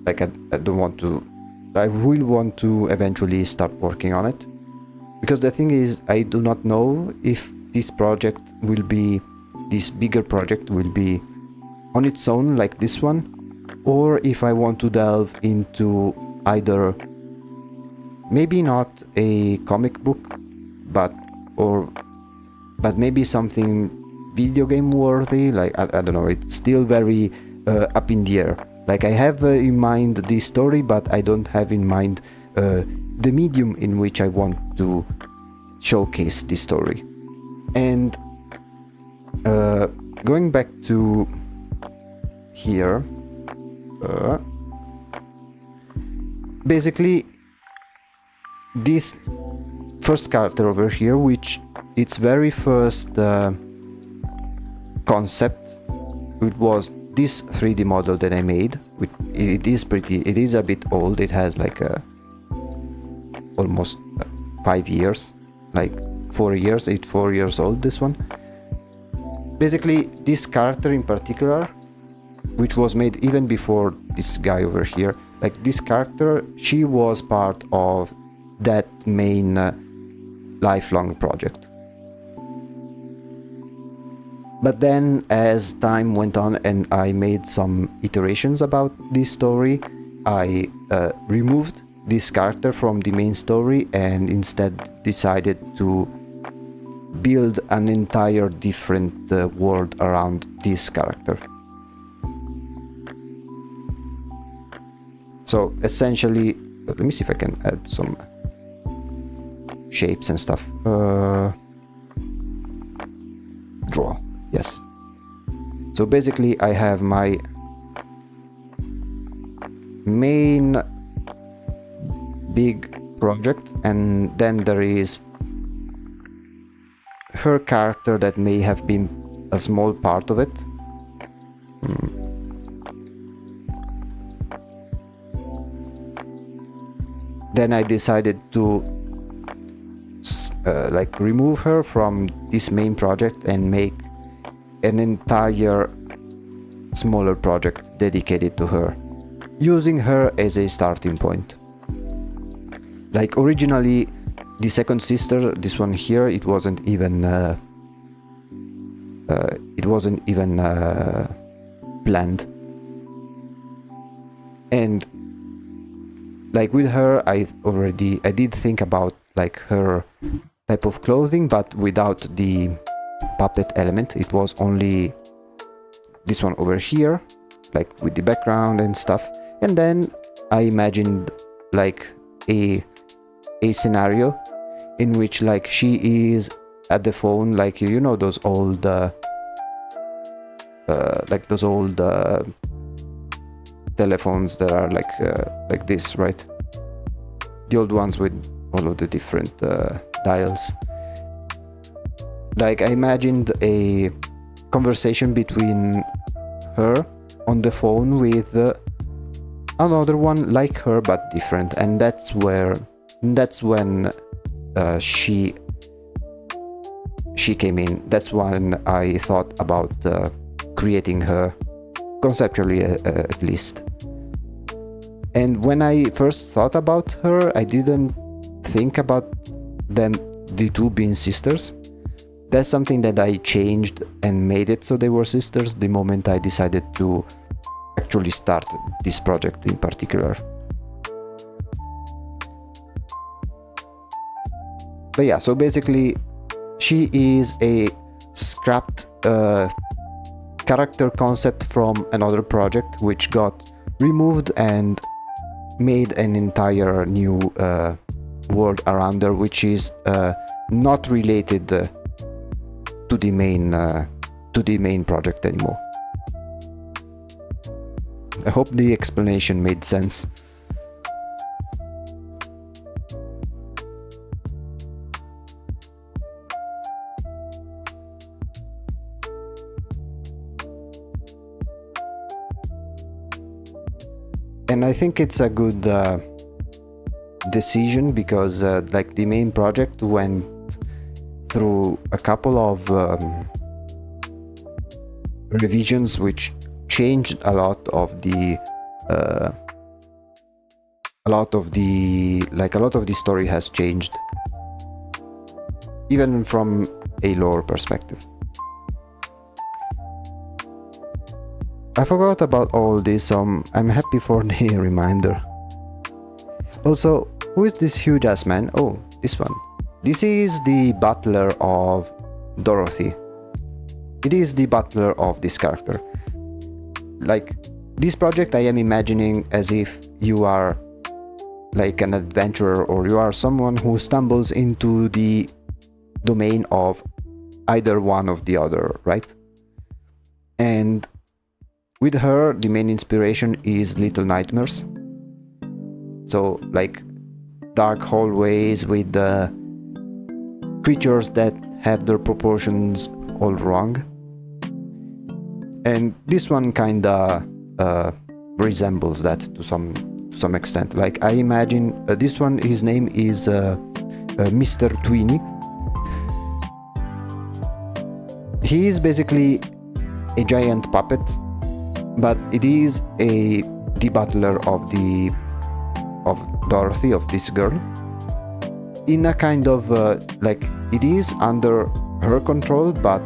[SPEAKER 1] like I don't want to. I will want to eventually start working on it, because the thing is, I do not know if this project will be this bigger project will be on its own like this one, or if I want to delve into either maybe not a comic book, but maybe something video game worthy. Like I don't know, it's still very up in the air. Like I have in mind this story, but I don't have in mind the medium in which I want to showcase this story. And going back to here, basically this first character over here, which its very first concept, it was this 3D model that I made. It is a bit old. It has like almost 5 years, like 4 years. It's 4 years old, this one. Basically this character in particular, which was made even before this guy over here, like this character, she was part of that main lifelong project. But then as time went on and I made some iterations about this story, I removed this character from the main story and instead decided to build an entire different world around this character. So essentially, let me see if I can add some shapes and stuff. Draw, yes. So basically I have my main big project, and then there is her character that may have been a small part of it. Then I decided to like remove her from this main project and make an entire smaller project dedicated to her, using her as a starting point. Like originally the second sister, this one here, it wasn't even planned. And like with her, I did think about like her type of clothing, but without the puppet element. It was only this one over here, like with the background and stuff. And then I imagined like a scenario in which like she is at the phone, like you know those old telephones that are like this, right? The old ones with all of the different dials. Like I imagined a conversation between her on the phone with another one like her but different, and that's when she came in. That's when I thought about creating her, conceptually at least. And when I first thought about her, I didn't think about the two being sisters. That's something that I changed and made it so they were sisters the moment I decided to actually start this project in particular. But yeah, so basically she is a scrapped character concept from another project which got removed and made an entire new world around her, which is not related to the main project anymore. I hope the explanation made sense. And I think it's a good decision because like the main project went through a couple of revisions which changed a lot of the story has changed, even from a lore perspective. I forgot about all this, so I'm happy for the reminder. Also, who is this huge ass man? Oh, this one. This is the butler of Dorothy. It is the butler of this character. Like, this project I am imagining as if you are like an adventurer, or you are someone who stumbles into the domain of either one of the other, right? And with her, the main inspiration is Little Nightmares. So, like, dark hallways with creatures that have their proportions all wrong. And this one kinda resembles that to some extent. Like, I imagine this one, his name is Mr. Tweeny. He is basically a giant puppet, but it is the butler of Dorothy, of this girl, in a kind of like, it is under her control, but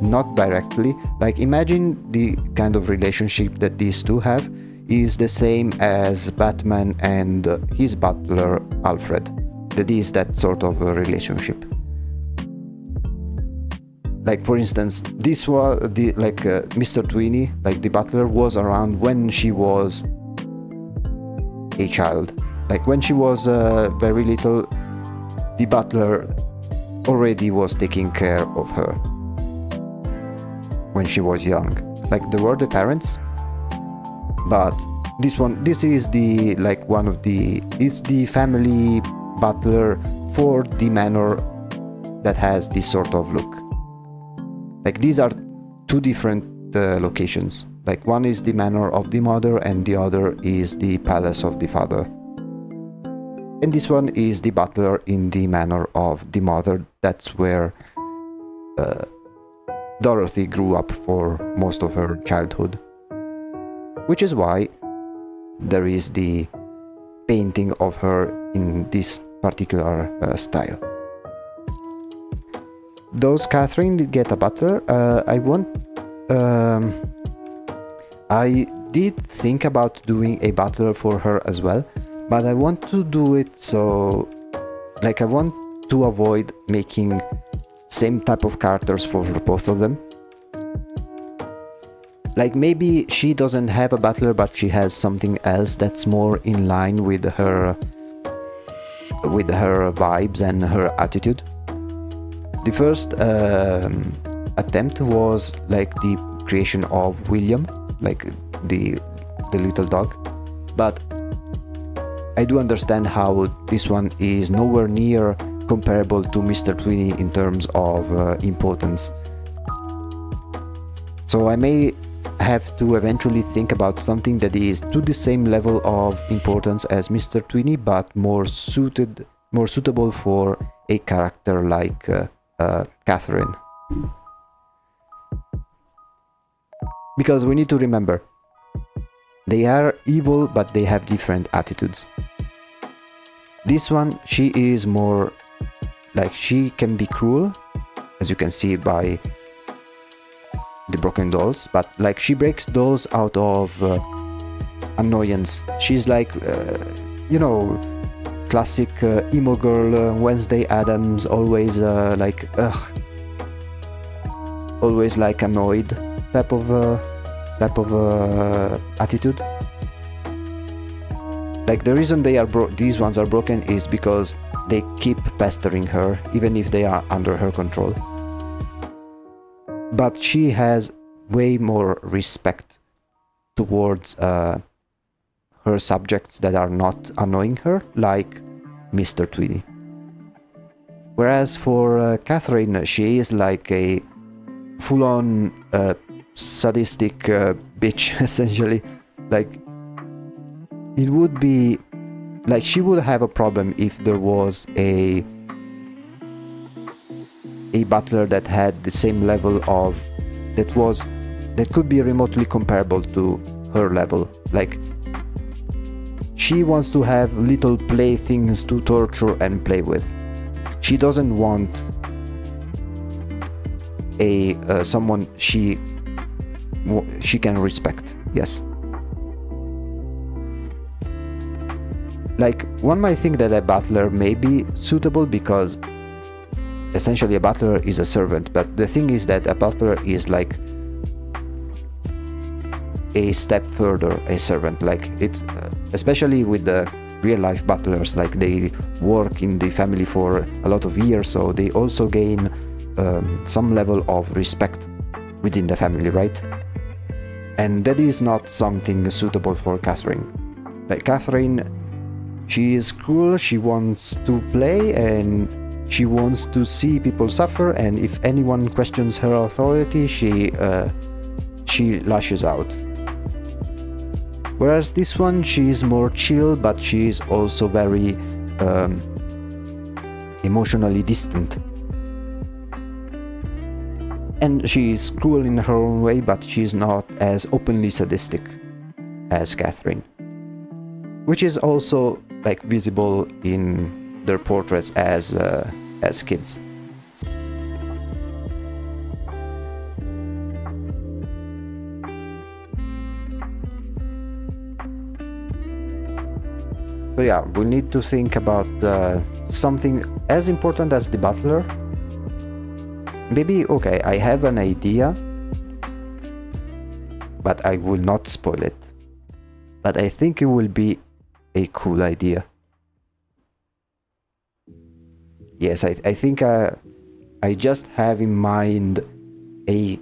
[SPEAKER 1] not directly. Like, imagine the kind of relationship that these two have is the same as Batman and his butler Alfred. That is that sort of a relationship. Like, for instance, this was Mr. Tweeny, like the butler, was around when she was a child. Like, when she was very little, the butler already was taking care of her when she was young. Like, there were the parents, but this is the, like, one of the, it's the family butler for the manor that has this sort of look. Like, these are two different locations. Like, one is the manor of the mother and the other is the palace of the father. And this one is the butler in the manor of the mother. That's where Dorothy grew up for most of her childhood. Which is why there is the painting of her in this particular style. Does Catherine get a butler? I did think about doing a butler for her as well, but I want to do it so, like, I want to avoid making same type of characters for both of them. Like, maybe she doesn't have a butler, but she has something else that's more in line with her vibes and her attitude. The first attempt was like the creation of William, like the little dog, but I do understand how this one is nowhere near comparable to Mr. Tweeny in terms of importance. So I may have to eventually think about something that is to the same level of importance as Mr. Tweeny, but more suitable for a character like Catherine. Because we need to remember, they are evil, but they have different attitudes. This one, she is more like, she can be cruel, as you can see by the broken dolls, but like, she breaks dolls out of annoyance. She's like, classic emo girl, Wednesday Addams, always always like annoyed type of attitude. Like, the reason these ones are broken is because they keep pestering her, even if they are under her control. But she has way more respect towards her subjects that are not annoying her, like Mr. Tweeny. Whereas for Catherine, she is like a full-on sadistic bitch, essentially. Like, it would be like, she would have a problem if there was a butler that had the same level of, that could be remotely comparable to her level. Like, she wants to have little playthings to torture and play with. She doesn't want someone she she can respect. Yes. Like, one might think that a butler may be suitable because essentially a butler is a servant, but the thing is that a butler is like a step further a servant. Like, it's especially with the real life butlers, like they work in the family for a lot of years, so they also gain some level of respect within the family, right? And that is not something suitable for Catherine. Like, Catherine, she is cruel, she wants to play, and she wants to see people suffer, and if anyone questions her authority, she lashes out. Whereas this one, she is more chill, but she is also very emotionally distant. And she is cruel in her own way, but she is not as openly sadistic as Catherine. Which is also like visible in their portraits as kids. So yeah, we need to think about something as important as the butler. Maybe, okay, I have an idea, but I will not spoil it. But I think it will be a cool idea. Yes, I think I just have in mind a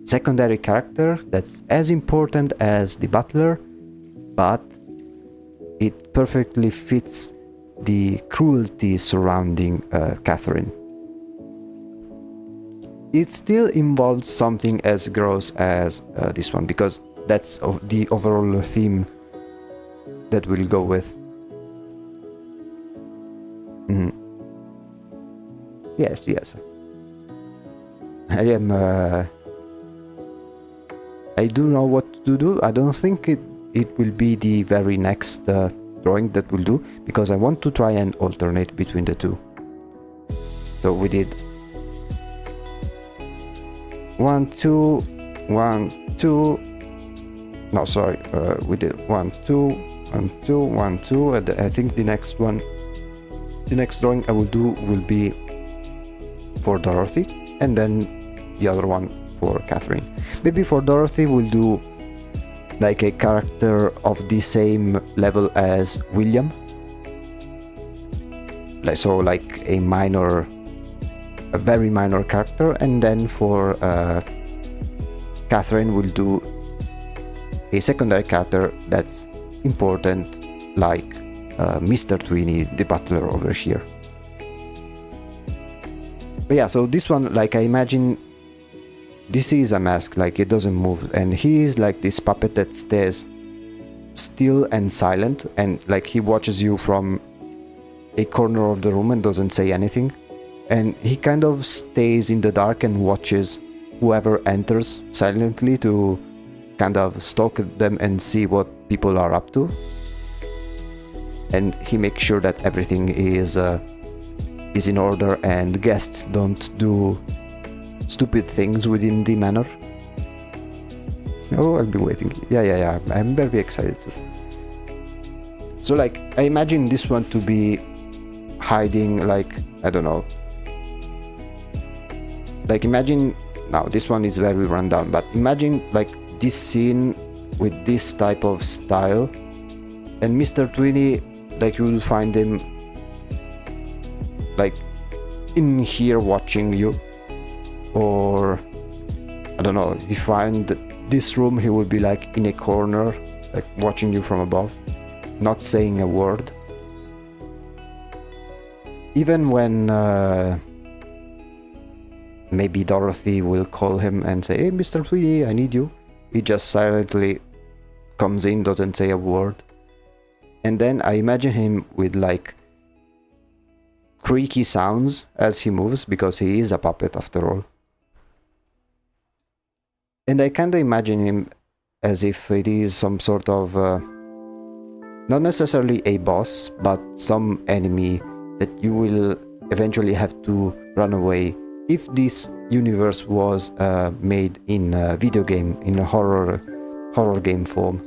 [SPEAKER 1] secondary character that's as important as the butler, but it perfectly fits the cruelty surrounding Catherine. It still involves something as gross as this one, because that's the overall theme that we'll go with. Yes. I am... I do know what to do. I don't think it will be the very next drawing that we'll do, because I want to try and alternate between the two. So we did 1, 2, 1, 2. No, sorry. We did 1, 2, 1, 2, 1, 2. And I think the next drawing I will do will be for Dorothy, and then the other one for Catherine. Maybe for Dorothy we'll do like a character of the same level as William, like a very minor character, and then for Catherine we'll do a secondary character that's important, like Mr. Tweeny, the butler over here. But yeah, so this one, like, I imagine this is a mask, like it doesn't move, and he is like this puppet that stays still and silent, and like he watches you from a corner of the room and doesn't say anything, and he kind of stays in the dark and watches whoever enters silently to kind of stalk them and see what people are up to, and he makes sure that everything is in order and guests don't do stupid things within the manor. Oh, I'll be waiting. Yeah. I'm very excited too. So like, I imagine this one to be hiding, like, I don't know. Like, imagine, now this one is very run down, but imagine like this scene with this type of style, and Mr. Tweeny, like, you will find him like in here watching you, or I don't know, you find this room, he will be like in a corner, like watching you from above, not saying a word. Even when maybe Dorothy will call him and say, "Hey, Mr. Tweeny, I need you," he just silently comes in, doesn't say a word. And then I imagine him with like creaky sounds as he moves, because he is a puppet after all. And I kind of imagine him as if it is some sort of not necessarily a boss, but some enemy that you will eventually have to run away if this universe was made in a video game, in a horror game form.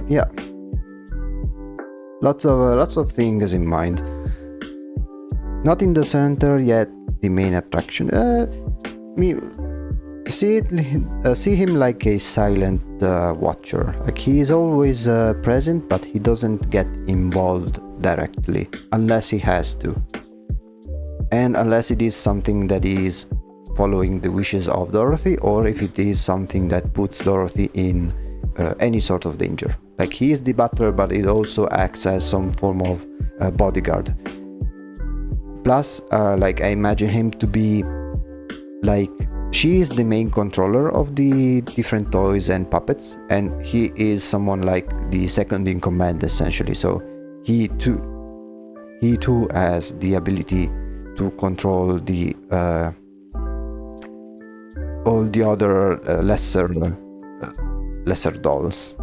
[SPEAKER 1] Yeah, lots of things in mind. Not in the center yet, the main attraction. See him like a silent watcher. Like he is always present, but he doesn't get involved directly unless he has to, and unless it is something that is following the wishes of Dorothy, or if it is something that puts Dorothy in any sort of danger. Like he is the butler, but it also acts as some form of bodyguard. Plus, like I imagine him to be like, she is the main controller of the different toys and puppets, and he is someone like the second in command essentially. So he too has the ability to control the all the other lesser dolls.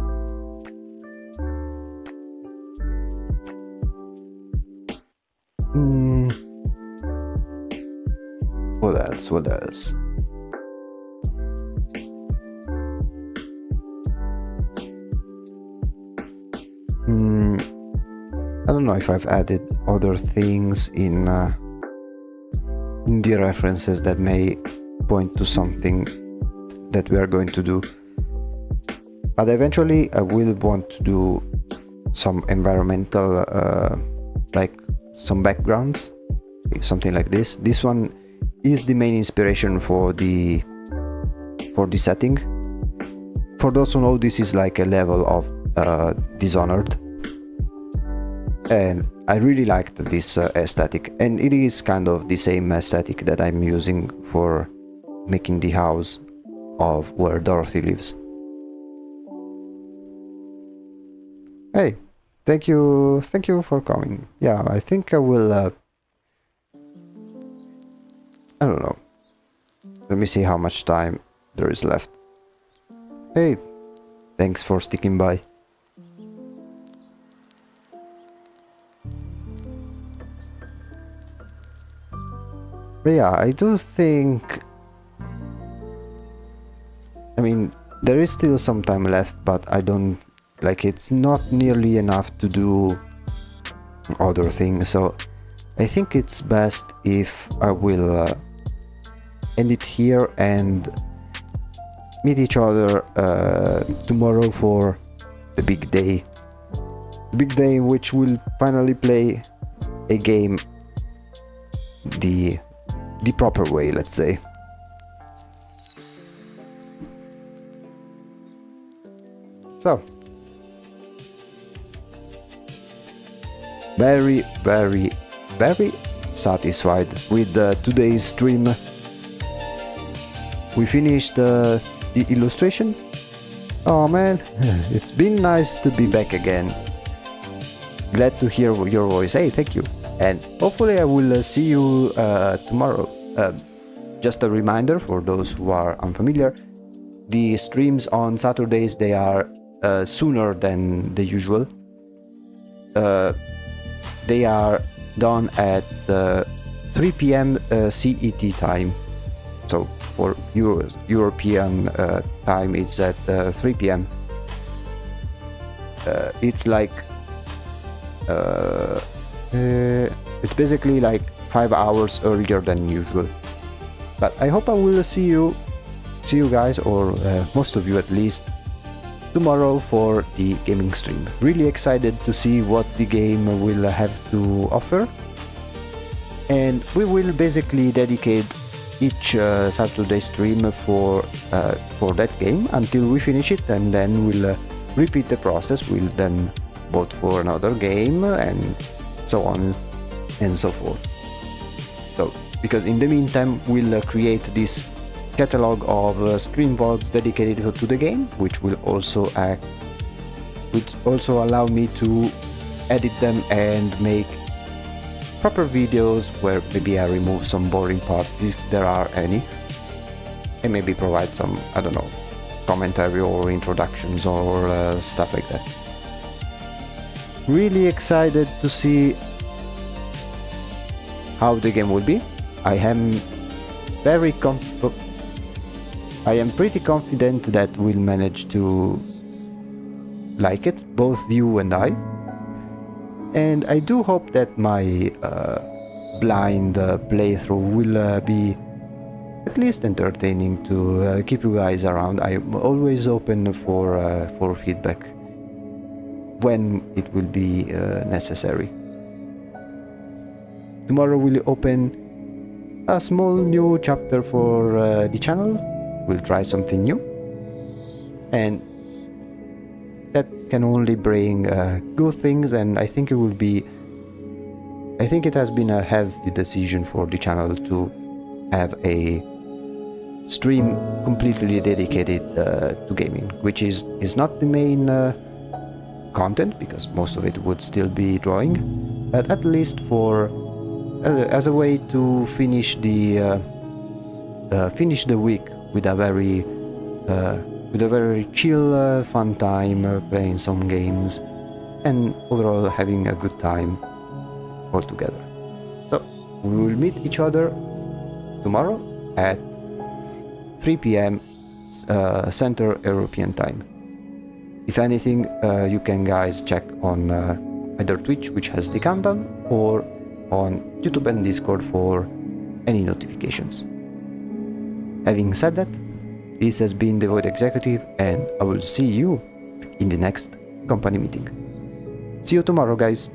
[SPEAKER 1] What else? I don't know if I've added other things in the references that may point to something that we are going to do. But eventually I will want to do some environmental, like some backgrounds, something like this. This one is the main inspiration for the setting. For those who know, this is like a level of Dishonored, and I really liked this aesthetic, and it is kind of the same aesthetic that I'm using for making the house of where Dorothy lives. Hey, thank you for coming. Yeah, I think I will I don't know. Let me see how much time there is left. Hey, thanks for sticking by. But yeah, I do think, I mean, there is still some time left, but I don't, like, it's not nearly enough to do other things, so I think it's best if I will end it here and meet each other tomorrow for the big day. Big day in which we'll finally play a game the proper way, let's say. So, very satisfied with today's stream. We finished the illustration. Oh man, it's been nice to be back again. Glad to hear your voice. Hey, thank you. And hopefully I will see you tomorrow. Just a reminder for those who are unfamiliar, the streams on Saturdays, they are sooner than the usual. They are done at 3 p.m. CET time. So for European time, it's at 3 p.m. It's like it's basically like 5 hours earlier than usual. But I hope I will see you guys, or most of you at least, tomorrow for the gaming stream. Really excited to see what the game will have to offer, and we will basically dedicate each Saturday stream for that game until we finish it, and then we'll repeat the process. We'll then vote for another game and so on and so forth. So, because in the meantime we'll create this catalog of stream VODs dedicated to the game, which will also allow me to edit them and make proper videos where maybe I remove some boring parts if there are any, and maybe provide some, I don't know, commentary or introductions or stuff like that. Really excited to see how the game will be. I am pretty confident that we'll manage to like it, both you and I. And I do hope that my blind playthrough will be at least entertaining to keep you guys around. I'm always open for feedback when it will be necessary. Tomorrow we'll open a small new chapter for the channel. We'll try something new, and that can only bring good things. And I think it has been a healthy decision for the channel to have a stream completely dedicated to gaming, which is not the main content, because most of it would still be drawing, but at least for as a way to finish the week with a very chill, fun time, playing some games, and overall having a good time all together. So we will meet each other tomorrow at 3 p.m. Central European Time. If anything, you can guys check on either Twitch, which has the countdown, or on YouTube and Discord for any notifications. Having said that, this has been the Void Executive, and I will see you in the next company meeting. See you tomorrow, guys.